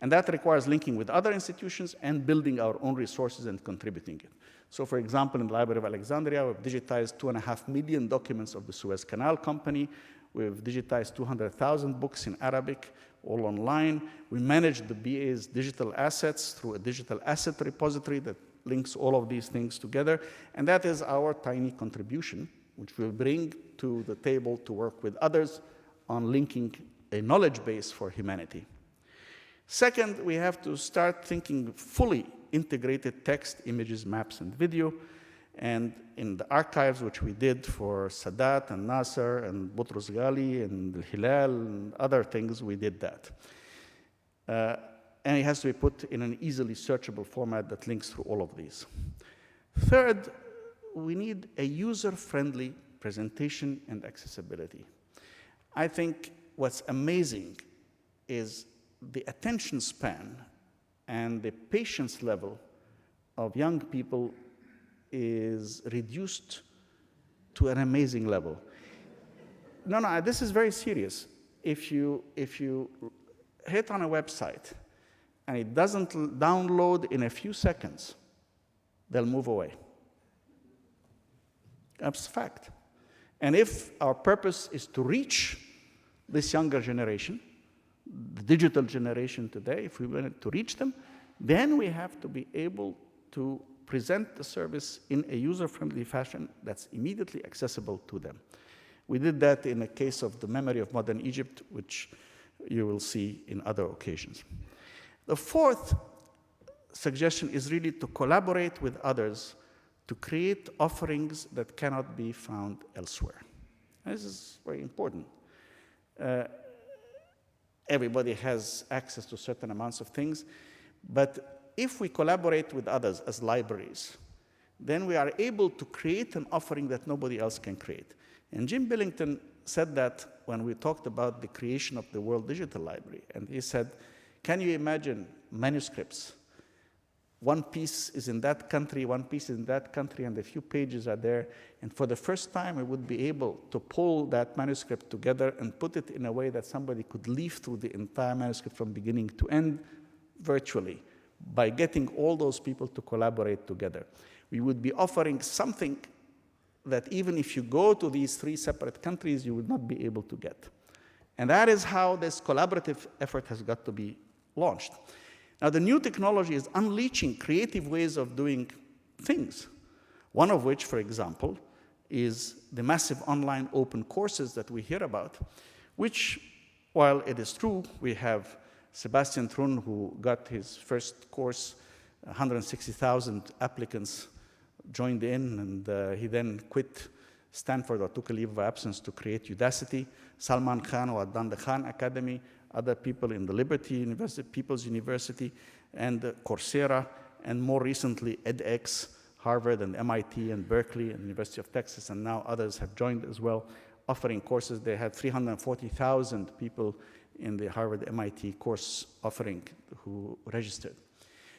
And that requires linking with other institutions and building our own resources and contributing it. So for example, in the Library of Alexandria, we've digitized 2.5 million documents of the Suez Canal Company. We've digitized 200,000 books in Arabic, all online. We manage the BA's digital assets through a digital asset repository that links all of these things together. And that is our tiny contribution, which we'll bring to the table to work with others on linking a knowledge base for humanity. Second, we have to start thinking fully integrated text, images, maps, and video. And in the archives, which we did for Sadat and Nasser and Boutros Ghali and Hilal and other things, we did that. And it has to be put in an easily searchable format that links through all of these. Third, we need a user-friendly presentation and accessibility. I think what's amazing is the attention span and the patience level of young people is reduced to an amazing level. No, this is very serious. If you hit on a website and it doesn't download in a few seconds, they'll move away. That's a fact. And if our purpose is to reach this younger generation, the digital generation today, if we wanted to reach them, then we have to be able to present the service in a user-friendly fashion that's immediately accessible to them. We did that in the case of the Memory of Modern Egypt, which you will see in other occasions. The fourth suggestion is really to collaborate with others to create offerings that cannot be found elsewhere. This is very important. Everybody has access to certain amounts of things, but if we collaborate with others as libraries, then we are able to create an offering that nobody else can create. And Jim Billington said that when we talked about the creation of the World Digital Library, and he said, can you imagine manuscripts? One piece is in that country, one piece is in that country, and a few pages are there. And for the first time, we would be able to pull that manuscript together and put it in a way that somebody could leaf through the entire manuscript from beginning to end virtually by getting all those people to collaborate together. We would be offering something that even if you go to these 3 separate countries, you would not be able to get. And that is how this collaborative effort has got to be launched. Now, the new technology is unleashing creative ways of doing things. One of which, for example, is the massive online open courses that we hear about, which, while it is true, we have Sebastian Thrun, who got his first course, 160,000 applicants joined in, and he then quit Stanford or took a leave of absence to create Udacity. Salman Khan, who had done the Khan Academy, other people in the Liberty University, People's University, and Coursera, and more recently edX, Harvard and MIT and Berkeley and University of Texas, and now others have joined as well, offering courses. They had 340,000 people in the Harvard MIT course offering who registered.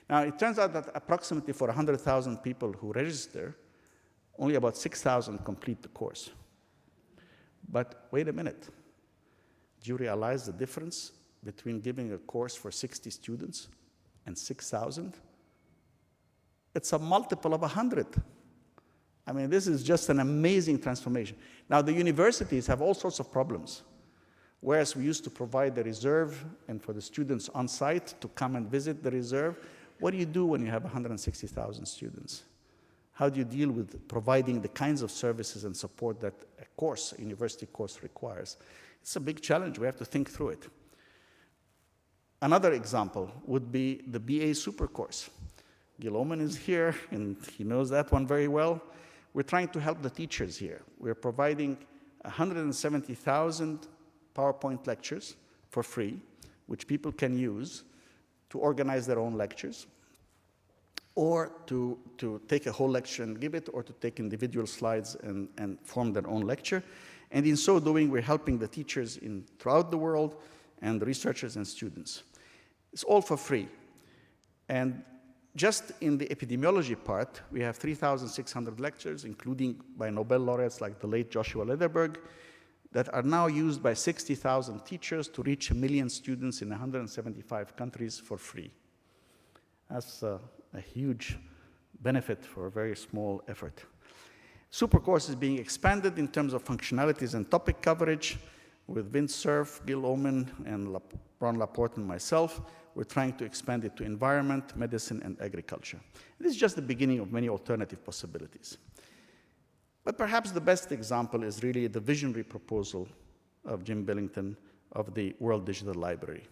Now, it turns out that approximately for 100,000 people who register, only about 6,000 complete the course. But wait a minute. Do you realize the difference between giving a course for 60 students and 6,000? It's a multiple of 100. I mean, this is just an amazing transformation. Now, the universities have all sorts of problems. Whereas we used to provide the reserve and for the students on site to come and visit the reserve, what do you do when you have 160,000 students? How do you deal with providing the kinds of services and support that a course, a university course, requires? It's a big challenge. We have to think through it. Another example would be the BA Super Course. Gil Oman is here, and he knows that one very well. We're trying to help the teachers here. We're providing 170,000 PowerPoint lectures for free, which people can use to organize their own lectures, or to take a whole lecture and give it, or to take individual slides and form their own lecture. And in so doing, we're helping the teachers throughout the world and the researchers and students. It's all for free. And just in the epidemiology part, we have 3,600 lectures, including by Nobel laureates like the late Joshua Lederberg, that are now used by 60,000 teachers to reach 1 million students in 175 countries for free. That's a huge benefit for a very small effort. Supercourse is being expanded in terms of functionalities and topic coverage. With Vince Cerf, Gil Oman, and Ron Laporte and myself, we're trying to expand it to environment, medicine, and agriculture. This is just the beginning of many alternative possibilities. But perhaps the best example is really the visionary proposal of Jim Billington of the World Digital Library.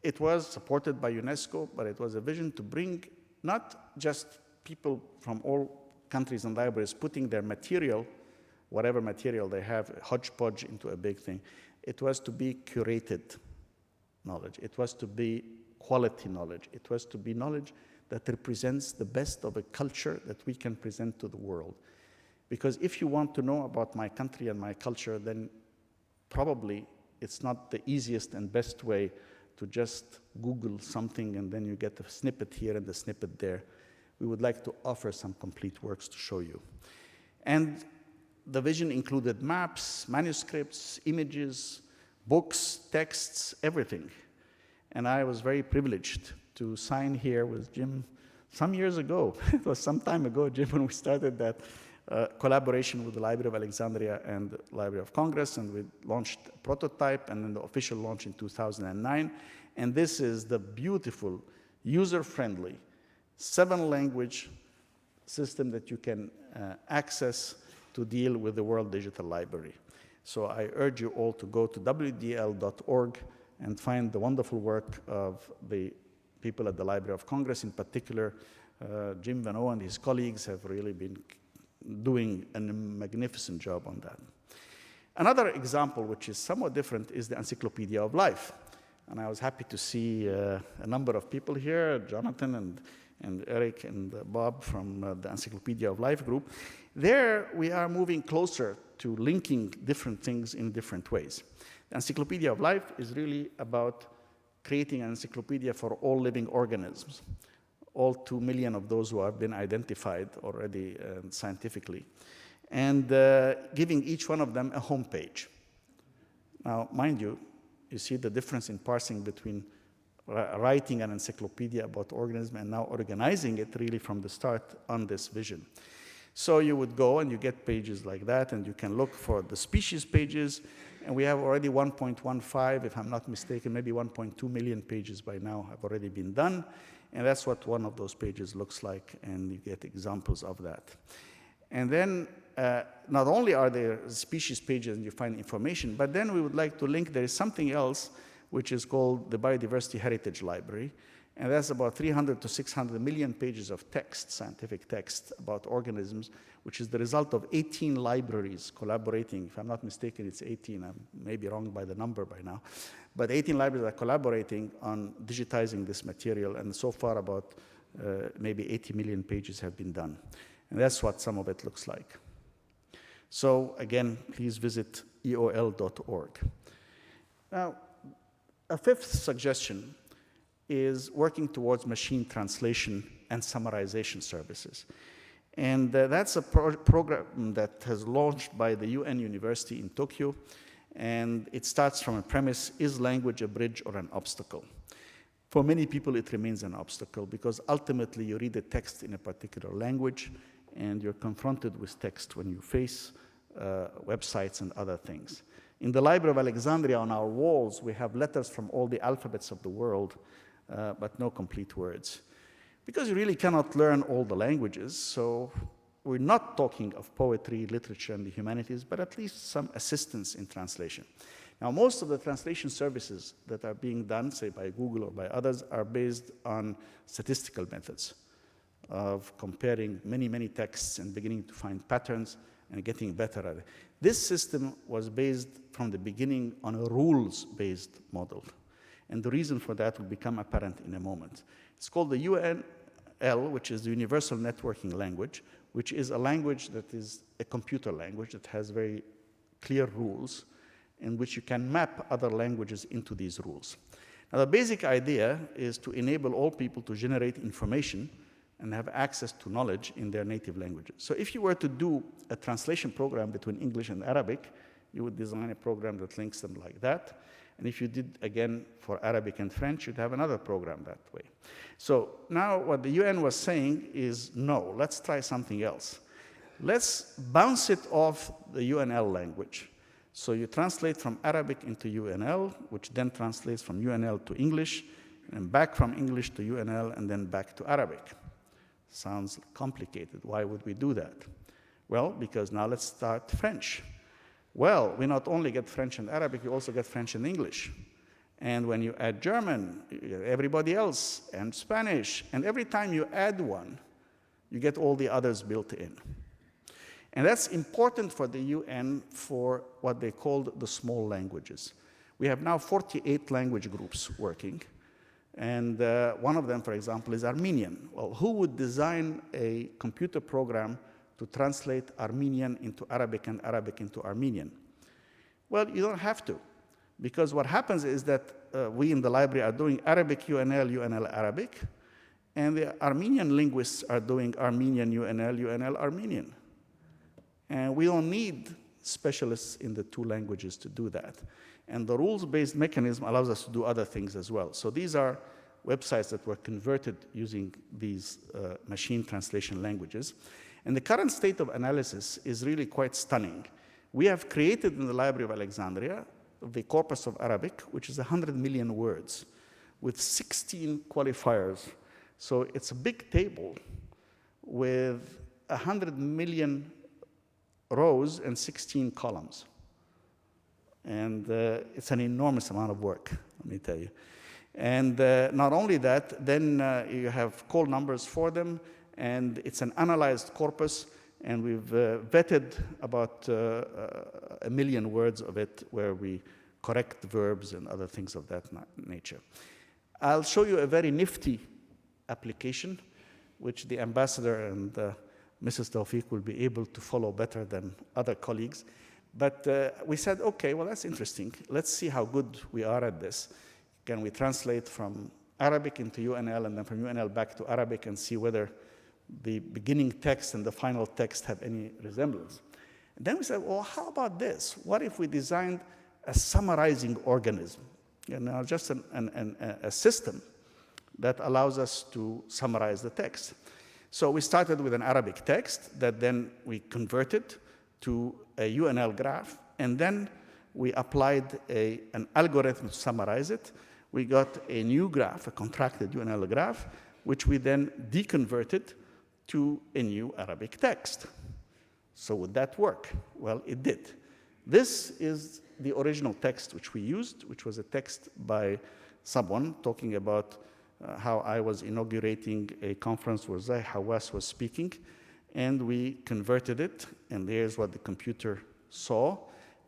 It was supported by UNESCO, but it was a vision to bring not just people from all countries and libraries putting their material, whatever material they have, hodgepodge into a big thing. It was to be curated knowledge. It was to be quality knowledge. It was to be knowledge that represents the best of a culture that we can present to the world. Because if you want to know about my country and my culture, then probably it's not the easiest and best way to just Google something and then you get a snippet here and a snippet there. We would like to offer some complete works to show you. And the vision included maps, manuscripts, images, books, texts, everything. And I was very privileged to sign here with Jim some years ago. It was some time ago, Jim, when we started that collaboration with the Library of Alexandria and the Library of Congress, and we launched a prototype and then the official launch in 2009. And this is the beautiful, user-friendly, 7-language system that you can access to deal with the World Digital Library. So I urge you all to go to wdl.org and find the wonderful work of the people at the Library of Congress. In particular, Jim Van O and his colleagues have really been doing a magnificent job on that. Another example, which is somewhat different, is the Encyclopedia of Life. And I was happy to see a number of people here, Jonathan and Eric and Bob from the Encyclopedia of Life group. There, we are moving closer to linking different things in different ways. The Encyclopedia of Life is really about creating an encyclopedia for all living organisms, all 2 million of those who have been identified already scientifically, and giving each one of them a homepage. Now, mind you, you see the difference in parsing between writing an encyclopedia about organisms and now organizing it really from the start on this vision. So you would go and you get pages like that, and you can look for the species pages, and we have already 1.15, if I'm not mistaken, maybe 1.2 million pages by now have already been done, and that's what one of those pages looks like, and you get examples of that. And then not only are there species pages and you find information, but then we would like to link, there is something else which is called the Biodiversity Heritage Library, and that's about 300 to 600 million pages of text, scientific text about organisms, which is the result of 18 libraries collaborating. If I'm not mistaken, it's 18. I may be wrong by the number by now. But 18 libraries are collaborating on digitizing this material, and so far about maybe 80 million pages have been done. And that's what some of it looks like. So again, please visit eol.org. Now, a fifth suggestion is working towards machine translation and summarization services. And that's a program that has launched by the UN University in Tokyo, and it starts from a premise: is language a bridge or an obstacle? For many people, it remains an obstacle, because ultimately you read a text in a particular language, and you're confronted with text when you face websites and other things. In the Library of Alexandria, on our walls, we have letters from all the alphabets of the world, but no complete words. Because you really cannot learn all the languages, so we're not talking of poetry, literature, and the humanities, but at least some assistance in translation. Now, most of the translation services that are being done, say by Google or by others, are based on statistical methods of comparing many, many texts and beginning to find patterns and getting better at it. This system was based from the beginning on a rules-based model. And the reason for that will become apparent in a moment. It's called the UNL, which is the Universal Networking Language, which is a language that is a computer language that has very clear rules in which you can map other languages into these rules. Now, the basic idea is to enable all people to generate information and have access to knowledge in their native languages. So if you were to do a translation program between English and Arabic, you would design a program that links them like that. And if you did, again, for Arabic and French, you'd have another program that way. So now what the UN was saying is, no, let's try something else. Let's bounce it off the UNL language. So you translate from Arabic into UNL, which then translates from UNL to English, and back from English to UNL, and then back to Arabic. Sounds complicated. Why would we do that? Well, because now let's start French. Well, we not only get French and Arabic, we also get French and English. And when you add German, everybody else, and Spanish, and every time you add one, You get all the others built in. And that's important for the UN for what they called the small languages. We have now 48 language groups working. And one of them, for example, is Armenian. Well, who would design a computer program to translate Armenian into Arabic and Arabic into Armenian? Well, you don't have to, because what happens is that we in the library are doing Arabic UNL, UNL Arabic, and the Armenian linguists are doing Armenian UNL, UNL Armenian. And we don't need specialists in the two languages to do that. And the rules-based mechanism allows us to do other things as well. So these are websites that were converted using these machine translation languages. And the current state of analysis is really quite stunning. We have created in the Library of Alexandria the corpus of Arabic, which is 100 million words, with 16 qualifiers. So it's a big table with 100 million rows and 16 columns. And it's an enormous amount of work, let me tell you. And not only that, then you have call numbers for them, and it's an analyzed corpus, and we've vetted about 1 million words of it where we correct verbs and other things of that nature. I'll show you a very nifty application, which the ambassador and Mrs. Tawfiq will be able to follow better than other colleagues. But we said, okay, well, that's interesting. Let's see how good we are at this. Can we translate from Arabic into UNL and then from UNL back to Arabic and see whether the beginning text and the final text have any resemblance? And then we said, well, how about this? What if we designed a summarizing organism? You know, just a system that allows us to summarize the text. So we started with an Arabic text that then we converted to a UNL graph, and then we applied an algorithm to summarize it. We got a new graph, a contracted UNL graph, which we then deconverted to a new Arabic text. So would that work? Well, it did. This is the original text which we used, which was a text by someone talking about how I was inaugurating a conference where Zai Hawass was speaking, and we converted it, and there's what the computer saw.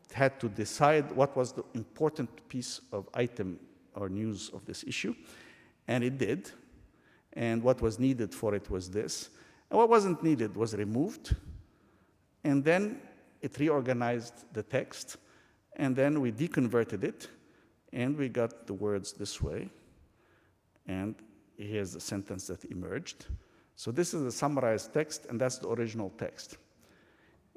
It had to decide what was the important piece of item or news of this issue, and it did. And what was needed for it was this. And what wasn't needed was removed, and then it reorganized the text, and then we deconverted it, and we got the words this way. And here's the sentence that emerged. So this is the summarized text, and that's the original text.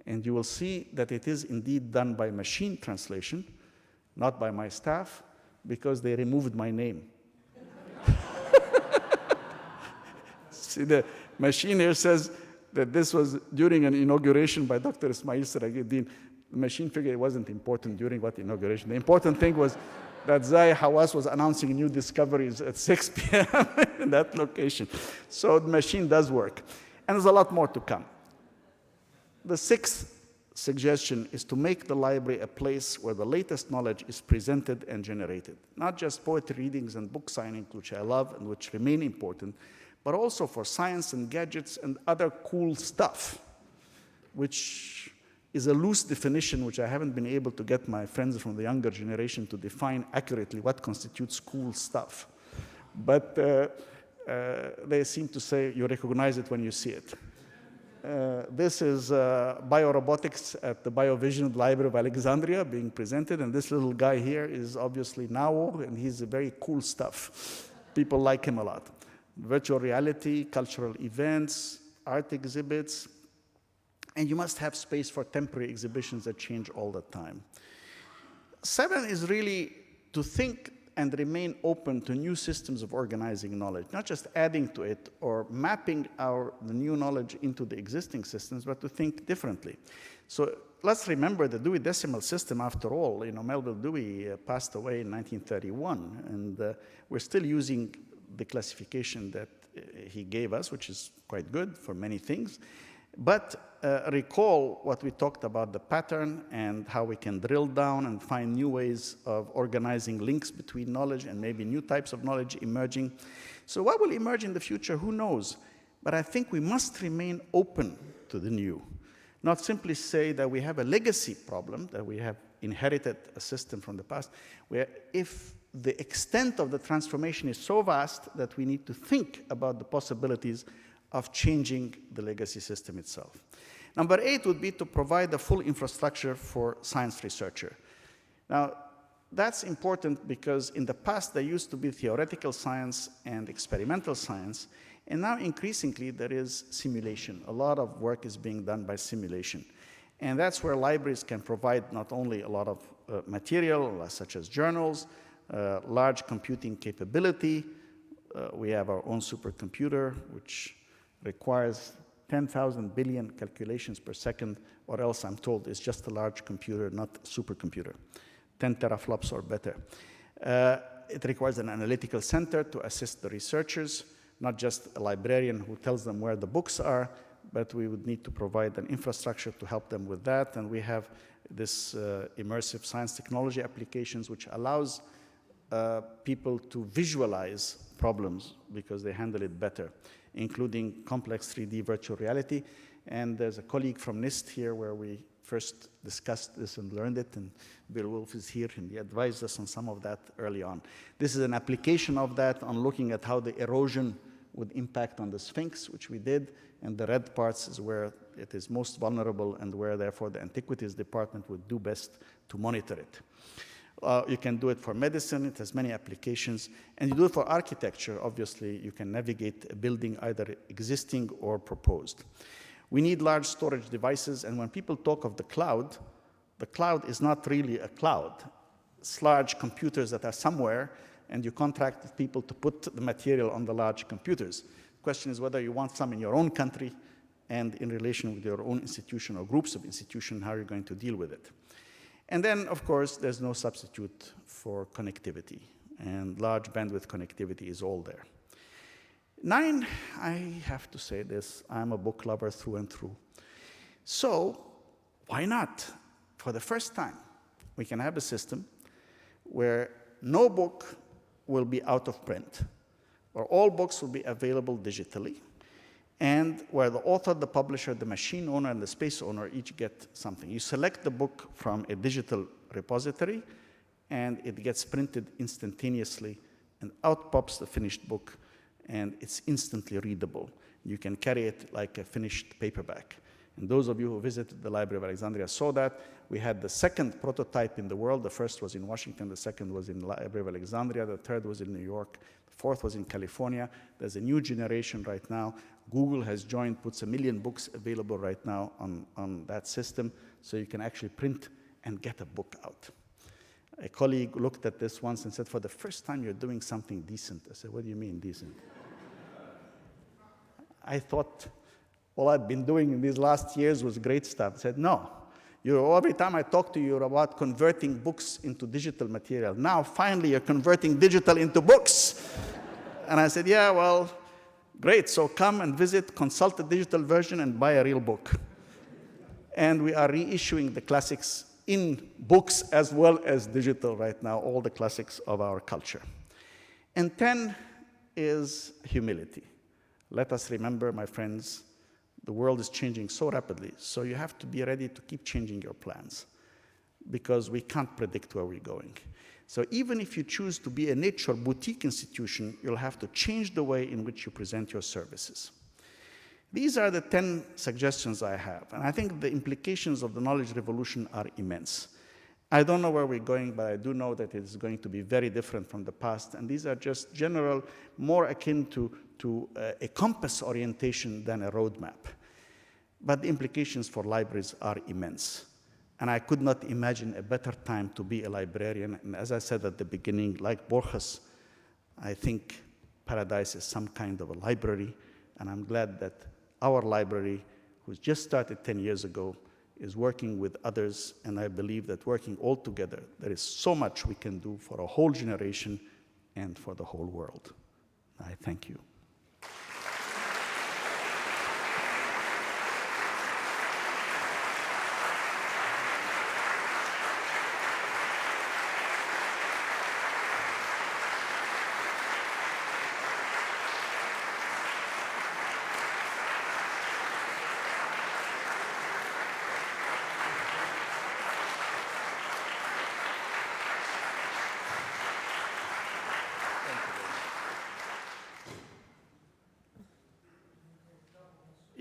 And you will see that it is indeed done by machine translation, not by my staff, because they removed my name. See, the machine here says that this was during an inauguration by Dr. Ismail Serageldin. The machine figured it wasn't important during what inauguration. The important thing was that Zai Hawass was announcing new discoveries at 6 p.m. in that location. So the machine does work. And there's a lot more to come. The sixth suggestion is to make the library a place where the latest knowledge is presented and generated. Not just poetry readings and book signings, which I love and which remain important, but also for science and gadgets and other cool stuff, which is a loose definition which I haven't been able to get my friends from the younger generation to define accurately what constitutes cool stuff. But they seem to say you recognize it when you see it. This is biorobotics at the BioVision Library of Alexandria being presented, and this little guy here is obviously Nao, and he's very cool stuff. People like him a lot. Virtual reality, cultural events, art exhibits, and you must have space for temporary exhibitions that change all the time. 7 is really to think and remain open to new systems of organizing knowledge, not just adding to it or mapping the new knowledge into the existing systems, but to think differently. So let's remember the Dewey Decimal System, after all. You know, Melville Dewey passed away in 1931, and we're still using the classification that he gave us, which is quite good for many things. But recall what we talked about, the pattern and how we can drill down and find new ways of organizing links between knowledge and maybe new types of knowledge emerging. So what will emerge in the future, who knows? But I think we must remain open to the new, not simply say that we have a legacy problem, that we have inherited a system from the past, where if the extent of the transformation is so vast that we need to think about the possibilities of changing the legacy system itself. Number 8 would be to provide a full infrastructure for science researcher. Now, that's important because in the past there used to be theoretical science and experimental science, and now increasingly there is simulation. A lot of work is being done by simulation. And that's where libraries can provide not only a lot of material, such as journals, large computing capability. We have our own supercomputer, which requires 10,000 billion calculations per second, or else I'm told it's just a large computer, not a supercomputer, 10 teraflops or better. It requires an analytical center to assist the researchers, not just a librarian who tells them where the books are, but we would need to provide an infrastructure to help them with that. And we have this immersive science technology applications, which allows people to visualize problems because they handle it better, including complex 3D virtual reality. And there's a colleague from NIST here where we first discussed this and learned it, and Bill Wolf is here, and he advised us on some of that early on. This is an application of that on looking at how the erosion would impact on the Sphinx, which we did, and the red parts is where it is most vulnerable and where, therefore, the Antiquities Department would do best to monitor it. You can do it for medicine. It has many applications. And you do it for architecture. Obviously, you can navigate a building either existing or proposed. We need large storage devices. And when people talk of the cloud is not really a cloud. It's large computers that are somewhere, and you contract with people to put the material on the large computers. The question is whether you want some in your own country and in relation with your own institution or groups of institutions, how you're going to deal with it. And then, of course, there's no substitute for connectivity, and large bandwidth connectivity is all there. 9, I have to say this, I'm a book lover through and through. So why not? For the first time, we can have a system where no book will be out of print, where all books will be available digitally, and where the author, the publisher, the machine owner, and the space owner each get something. You select the book from a digital repository, and it gets printed instantaneously, and out pops the finished book, and it's instantly readable. You can carry it like a finished paperback. And those of you who visited the Library of Alexandria saw that. We had the second prototype in the world. The first was in Washington, the second was in the Library of Alexandria, the third was in New York, the fourth was in California. There's a new generation right now. Google has joined, puts 1 million books available right now on that system, so you can actually print and get a book out. A colleague looked at this once and said, for the first time you're doing something decent. I said, what do you mean decent? I thought all I've been doing in these last years was great stuff. I said, no. Every time I talk to you about converting books into digital material, now finally you're converting digital into books. And I said, yeah, well, great. So come and visit, consult the digital version, and buy a real book. And we are reissuing the classics in books as well as digital right now, all the classics of our culture. And 10 is humility. Let us remember, my friends, the world is changing so rapidly, so you have to be ready to keep changing your plans, because we can't predict where we're going. So even if you choose to be a niche or boutique institution, you'll have to change the way in which you present your services. These are the 10 suggestions I have, and I think the implications of the knowledge revolution are immense. I don't know where we're going, but I do know that it is going to be very different from the past, and these are just general, more akin to a compass orientation than a roadmap. But the implications for libraries are immense. And I could not imagine a better time to be a librarian. And as I said at the beginning, like Borges, I think paradise is some kind of a library. And I'm glad that our library, who's just started 10 years ago, is working with others. And I believe that working all together, there is so much we can do for a whole generation and for the whole world. I thank you.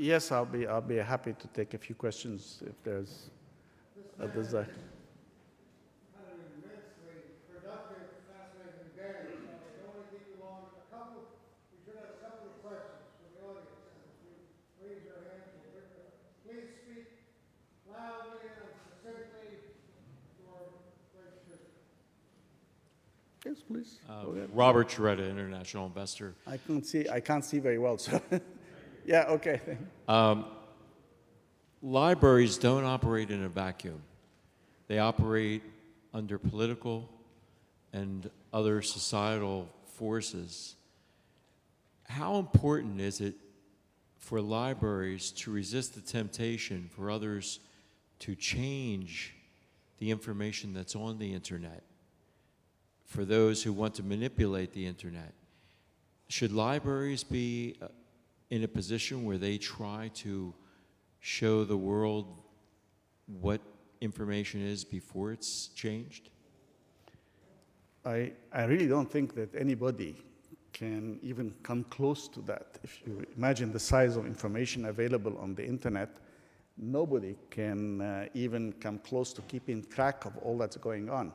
Yes, I'll be happy to take a few questions if there's a desire. Kind of immensely productive, fascinating day. So I don't want to keep you long. We should have a couple of questions from the audience. If you raise your hand, we'll bring them. Please speak loudly and succinctly for great speaker. Yes, please. Go ahead. Robert Charetta, international investor. I can't see very well, so yeah, okay. Libraries don't operate in a vacuum. They operate under political and other societal forces. How important is it for libraries to resist the temptation for others to change the information that's on the internet, for those who want to manipulate the internet? Should libraries be in a position where they try to show the world what information is before it's changed? I really don't think that anybody can even come close to that. If you imagine the size of information available on the internet, nobody can even come close to keeping track of all that's going on.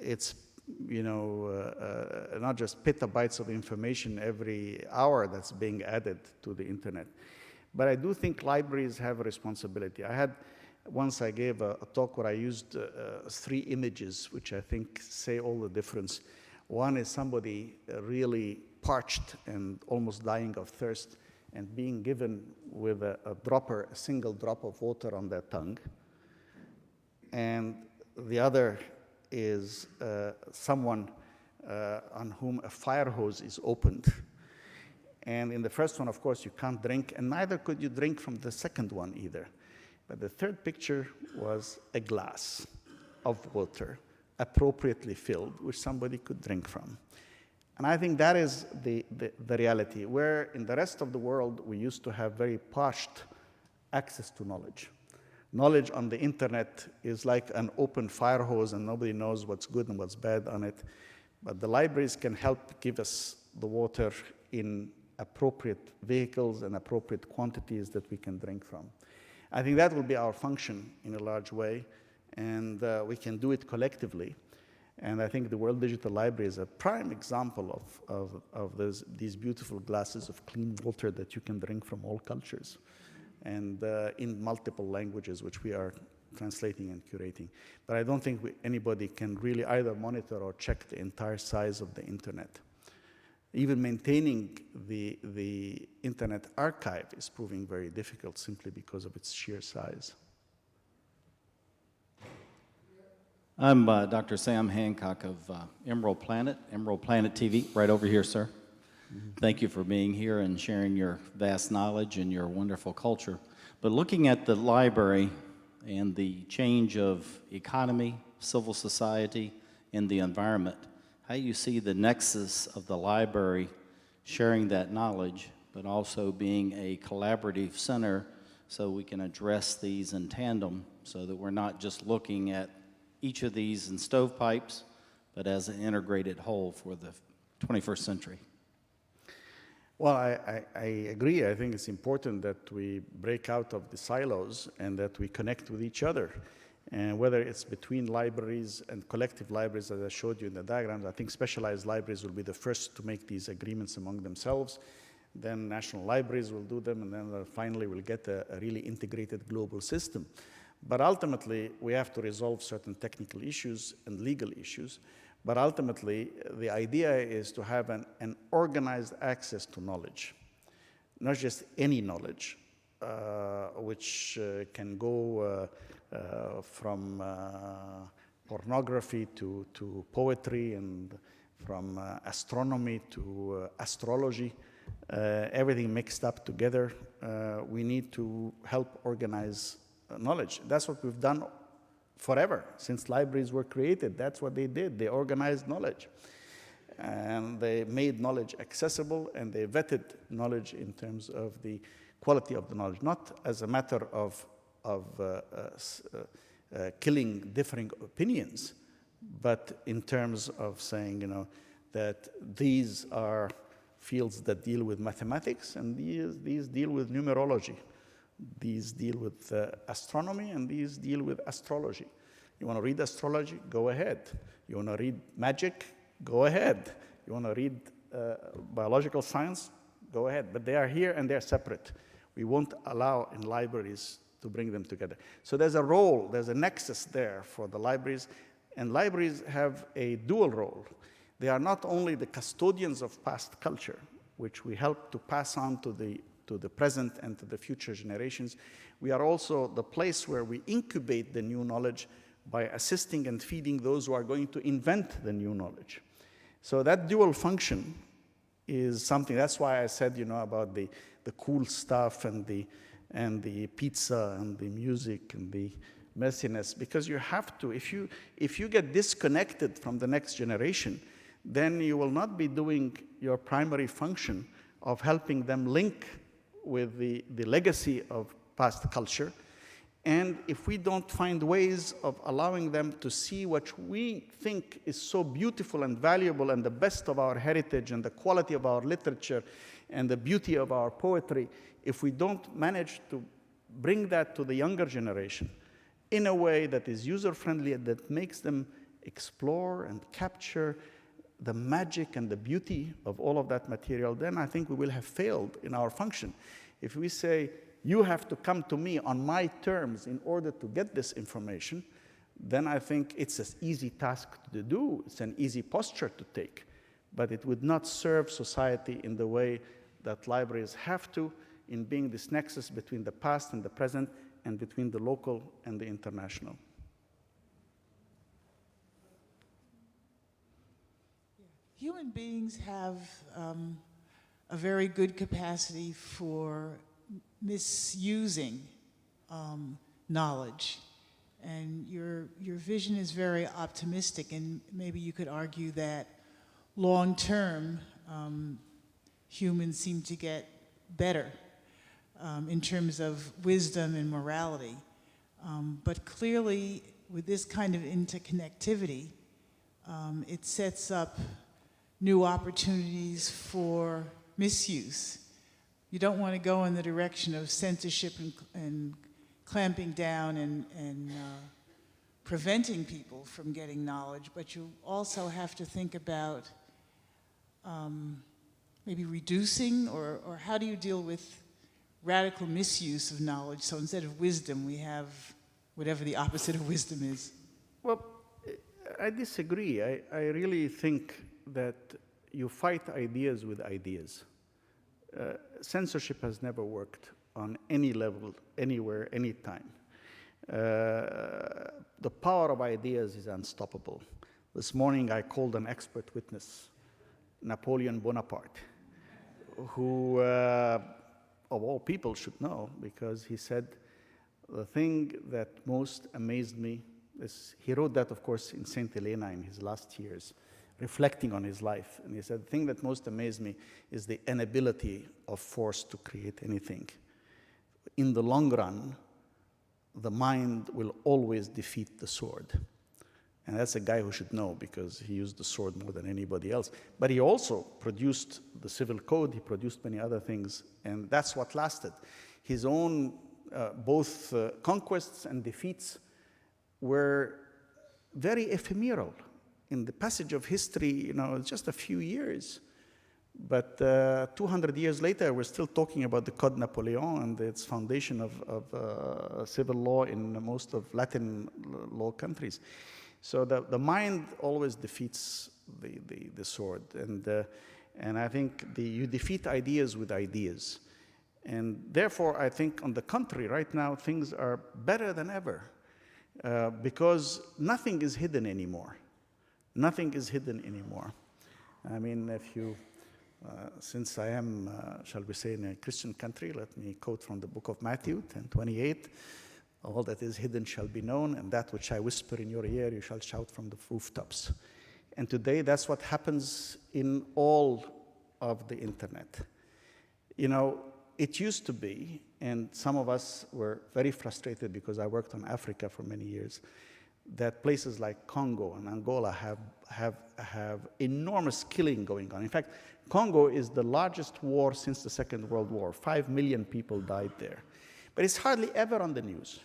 It's not just petabytes of information every hour that's being added to the internet. But I do think libraries have a responsibility. Once I gave a talk where I used 3 images, which I think say all the difference. One is somebody really parched and almost dying of thirst and being given with a single drop of water on their tongue. And the other is someone on whom a fire hose is opened. And in the first one, of course, you can't drink, and neither could you drink from the second one either. But the third picture was a glass of water, appropriately filled, which somebody could drink from. And I think that is the reality, where in the rest of the world, we used to have very parched access to knowledge. Knowledge on the internet is like an open fire hose, and nobody knows what's good and what's bad on it. But the libraries can help give us the water in appropriate vehicles and appropriate quantities that we can drink from. I think that will be our function in a large way, and we can do it collectively. And I think the World Digital Library is a prime example of these beautiful glasses of clean water that you can drink from all cultures, and in multiple languages, which we are translating and curating. But I don't think anybody can really either monitor or check the entire size of the internet. Even maintaining the Internet archive is proving very difficult simply because of its sheer size. I'm Dr. Sam Hancock of Emerald Planet TV, right over here, sir. Thank you for being here and sharing your vast knowledge and your wonderful culture. But looking at the library and the change of economy, civil society, and the environment, how you see the nexus of the library sharing that knowledge, but also being a collaborative center so we can address these in tandem so that we're not just looking at each of these in stovepipes, but as an integrated whole for the 21st century. Well, I agree. I think it's important that we break out of the silos and that we connect with each other. And whether it's between libraries and collective libraries, as I showed you in the diagrams, I think specialized libraries will be the first to make these agreements among themselves. Then national libraries will do them, and then finally we'll get a really integrated global system. But ultimately, we have to resolve certain technical issues and legal issues. But ultimately, the idea is to have an organized access to knowledge, not just any knowledge, which can go from pornography to poetry, and from astronomy to astrology, everything mixed up together. We need to help organize knowledge. That's what we've done forever, since libraries were created. That's what they did. They organized knowledge. And they made knowledge accessible, and they vetted knowledge in terms of the quality of the knowledge, not as a matter of killing differing opinions, but in terms of saying, that these are fields that deal with mathematics, and these deal with numerology. These deal with astronomy, and these deal with astrology. You want to read astrology? Go ahead. You want to read magic? Go ahead. You want to read biological science? Go ahead. But they are here and they're separate. We won't allow in libraries to bring them together. So there's a role, there's a nexus there for the libraries, and libraries have a dual role. They are not only the custodians of past culture, which we help to pass on to the present and to the future generations. We are also the place where we incubate the new knowledge by assisting and feeding those who are going to invent the new knowledge. So that dual function is something, that's why I said, about the cool stuff and the pizza and the music and the messiness, because you have to, if you get disconnected from the next generation, then you will not be doing your primary function of helping them link with the legacy of past culture. And if we don't find ways of allowing them to see what we think is so beautiful and valuable and the best of our heritage and the quality of our literature and the beauty of our poetry, if we don't manage to bring that to the younger generation in a way that is user-friendly and that makes them explore and capture the magic and the beauty of all of that material, then I think we will have failed in our function. If we say, you have to come to me on my terms in order to get this information, then I think it's an easy task to do, it's an easy posture to take, but it would not serve society in the way that libraries have to, in being this nexus between the past and the present, and between the local and the international. Human beings have a very good capacity for misusing knowledge. And your vision is very optimistic, and maybe you could argue that long-term, humans seem to get better in terms of wisdom and morality. But clearly, with this kind of interconnectivity, it sets up new opportunities for misuse. You don't want to go in the direction of censorship and clamping down and preventing people from getting knowledge, but you also have to think about maybe reducing, or how do you deal with radical misuse of knowledge? So instead of wisdom, we have whatever the opposite of wisdom is. Well, I disagree. I really think that you fight ideas with ideas. Censorship has never worked on any level, anywhere, anytime. The power of ideas is unstoppable. This morning I called an expert witness, Napoleon Bonaparte, who of all people should know, because he said, the thing that most amazed me is, he wrote that, of course, in St. Helena in his last years, reflecting on his life. And he said, the thing that most amazed me is the inability of force to create anything. In the long run, the mind will always defeat the sword. And that's a guy who should know, because he used the sword more than anybody else. But he also produced the civil code, he produced many other things, and that's what lasted. His own, both conquests and defeats were very ephemeral. In the passage of history, it's just a few years. But 200 years later, we're still talking about the Code Napoleon and its foundation of civil law in most of Latin law countries. So the mind always defeats the sword. And I think you defeat ideas with ideas. And therefore, I think, on the contrary, right now, things are better than ever. Because nothing is hidden anymore. Nothing is hidden anymore. I mean, if you, since I am, shall we say, in a Christian country, let me quote from the book of Matthew 10:28. All that is hidden shall be known, and that which I whisper in your ear, you shall shout from the rooftops. And today, that's what happens in all of the internet. It used to be, and some of us were very frustrated because I worked on Africa for many years, that places like Congo and Angola have enormous killing going on. In fact, Congo is the largest war since the Second World War. 5 million people died there. But it's hardly ever on the news.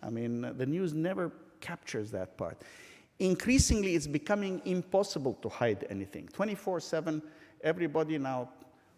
I mean, the news never captures that part. Increasingly, it's becoming impossible to hide anything. 24/7, everybody now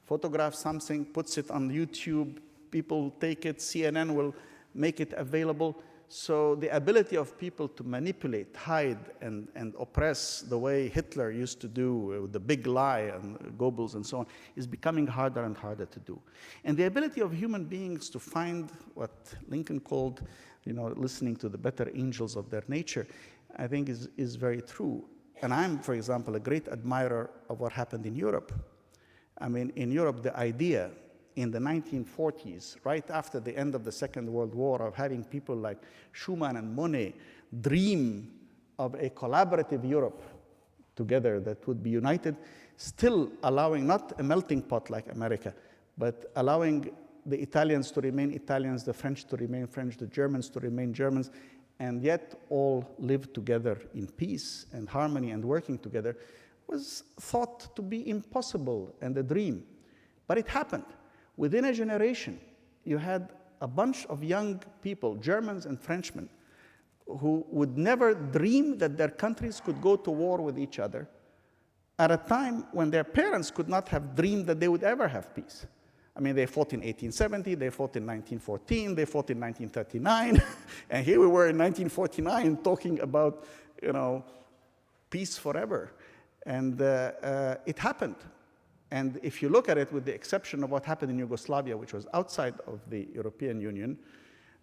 photographs something, puts it on YouTube, people take it, CNN will make it available. So the ability of people to manipulate, hide, and oppress the way Hitler used to do with the big lie and Goebbels and so on is becoming harder and harder to do. And the ability of human beings to find what Lincoln called, listening to the better angels of their nature, I think is very true. And I'm, for example, a great admirer of what happened in Europe. I mean, in Europe, the idea in the 1940s, right after the end of the Second World War, of having people like Schumann and Monet dream of a collaborative Europe together that would be united, still allowing not a melting pot like America, but allowing the Italians to remain Italians, the French to remain French, the Germans to remain Germans, and yet all live together in peace and harmony and working together, was thought to be impossible and a dream. But it happened. Within a generation, you had a bunch of young people, Germans and Frenchmen, who would never dream that their countries could go to war with each other at a time when their parents could not have dreamed that they would ever have peace. I mean, they fought in 1870, they fought in 1914, they fought in 1939, and here we were in 1949 talking about, peace forever. And it happened. And if you look at it, with the exception of what happened in Yugoslavia, which was outside of the European Union,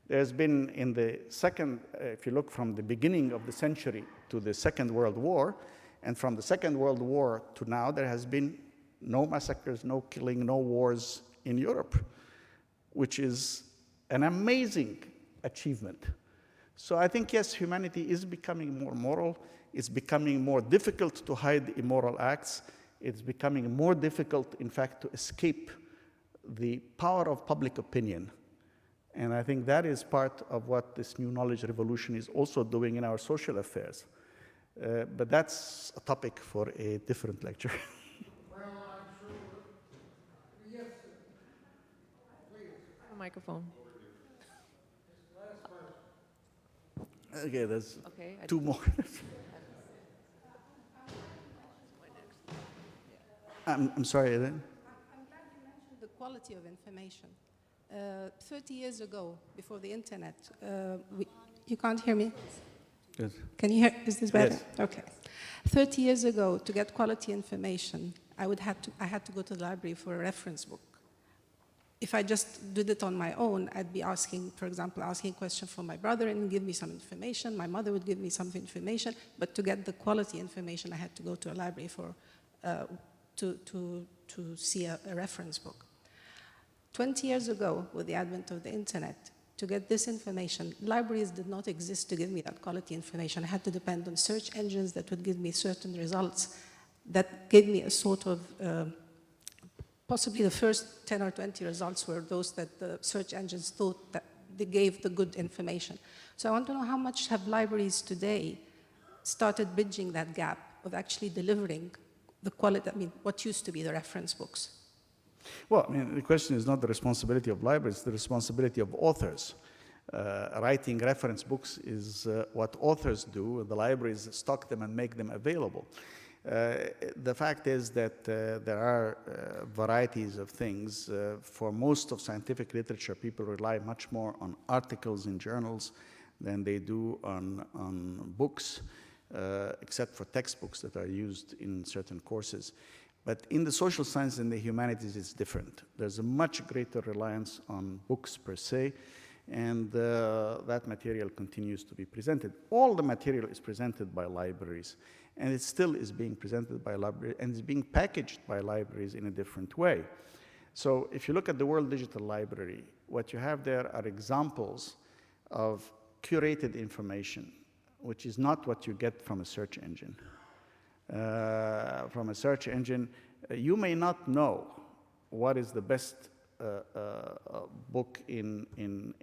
there's been in the second, if you look from the beginning of the century to the Second World War, and from the Second World War to now, there has been no massacres, no killing, no wars in Europe, which is an amazing achievement. So I think, yes, humanity is becoming more moral. It's becoming more difficult to hide immoral acts. It's becoming more difficult, in fact, to escape the power of public opinion. And I think that is part of what this new knowledge revolution is also doing in our social affairs. But that's a topic for a different lecture. Microphone. Okay, there's Okay. two more. I'm sorry, Ellen. I'm glad you mentioned the quality of information. 30 years ago, before the internet, you can't hear me? Good. Can you hear? Is this better? Yes. Okay. 30 years ago, to get quality information, I had to go to the library for a reference book. If I just did it on my own, I'd be asking, for example, asking a question from my brother and give me some information. My mother would give me some information. But to get the quality information, I had to go to a library for to see a reference book. 20 years ago, with the advent of the internet, to get this information, libraries did not exist to give me that quality information. I had to depend on search engines that would give me certain results that gave me a sort of, possibly the first 10 or 20 results were those that the search engines thought that they gave the good information. So I want to know, how much have libraries today started bridging that gap of actually delivering the quality, what used to be the reference books? Well, the question is not the responsibility of libraries, it's the responsibility of authors. Writing reference books is what authors do, and the libraries stock them and make them available. The fact is that there are varieties of things. For most of scientific literature, people rely much more on articles in journals than they do on books, except for textbooks that are used in certain courses. But in the social sciences and the humanities, it's different. There's a much greater reliance on books per se, and that material continues to be presented. All the material is presented by libraries, and it still is being presented by libraries, and it's being packaged by libraries in a different way. So if you look at the World Digital Library, what you have there are examples of curated information, which is not what you get from a search engine. From a search engine, you may not know what is the best book in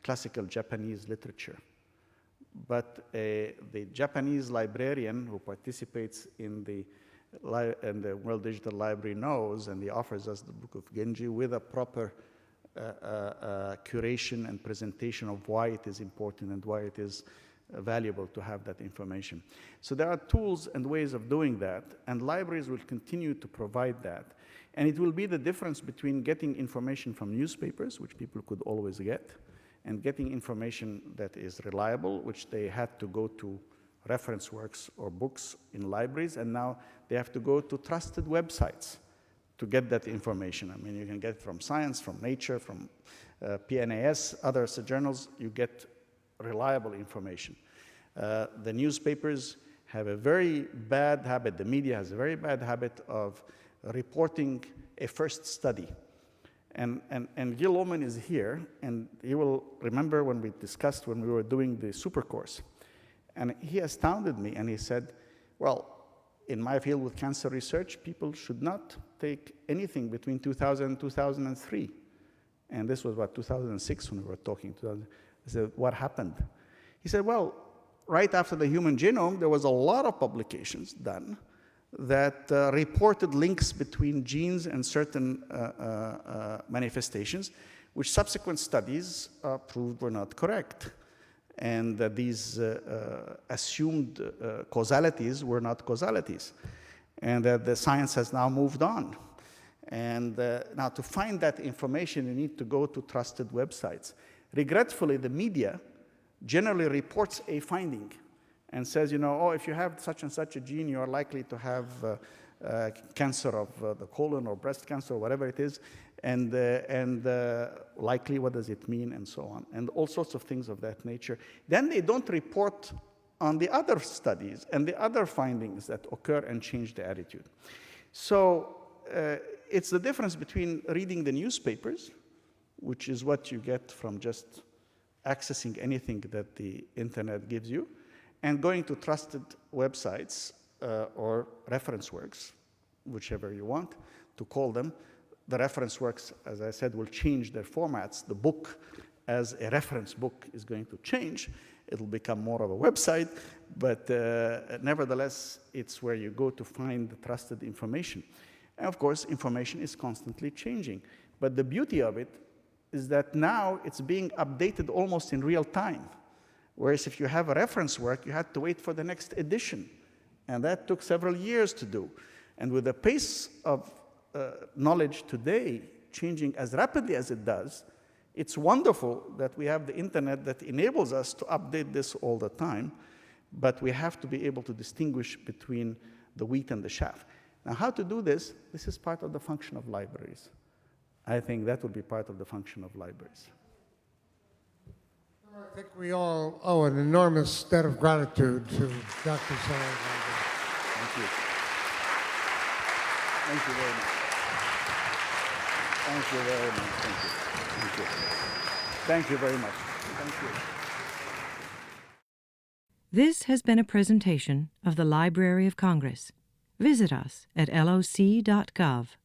classical Japanese literature. But the Japanese librarian who participates in the and the World Digital Library knows, and he offers us the Book of Genji with a proper curation and presentation of why it is important and why it is valuable to have that information. So there are tools and ways of doing that, and libraries will continue to provide that. And it will be the difference between getting information from newspapers, which people could always get, and getting information that is reliable, which they had to go to reference works or books in libraries, and now they have to go to trusted websites to get that information. I mean, you can get it from Science, from Nature, from PNAS, other journals, you get reliable information. The newspapers have a very bad habit, the media has a very bad habit of reporting a first study. And Gil Oman is here, and he will remember when we discussed when we were doing the super course. And he astounded me, and he said, well, in my field with cancer research, people should not take anything between 2000 and 2003. And this was, what, 2006 when we were talking. I said, what happened? He said, well, right after the human genome, there was a lot of publications done that reported links between genes and certain manifestations, which subsequent studies proved were not correct. And that these assumed causalities were not causalities. And that the science has now moved on. And now to find that information, you need to go to trusted websites. Regretfully, the media generally reports a finding and says, you know, oh, if you have such and such a gene, you are likely to have cancer of the colon or breast cancer or whatever it is, and likely, what does it mean, and so on, and all sorts of things of that nature. Then they don't report on the other studies and the other findings that occur and change the attitude. So it's the difference between reading the newspapers, which is what you get from just accessing anything that the internet gives you, and going to trusted websites or reference works, whichever you want to call them. The reference works, as I said, will change their formats. The book as a reference book is going to change. It'll become more of a website, but nevertheless, it's where you go to find the trusted information. And of course, information is constantly changing. But the beauty of it is that now it's being updated almost in real time. Whereas if you have a reference work, you had to wait for the next edition. And that took several years to do. And with the pace of knowledge today changing as rapidly as it does, it's wonderful that we have the internet that enables us to update this all the time, but we have to be able to distinguish between the wheat and the chaff. Now, how to do this? This is part of the function of libraries. I think that would be part of the function of libraries. I think we all owe an enormous debt of gratitude to Dr. Serageldin. Thank you. Thank you very much. Thank you very much. Thank you. Thank you. Thank you very much. Thank you. This has been a presentation of the Library of Congress. Visit us at loc.gov.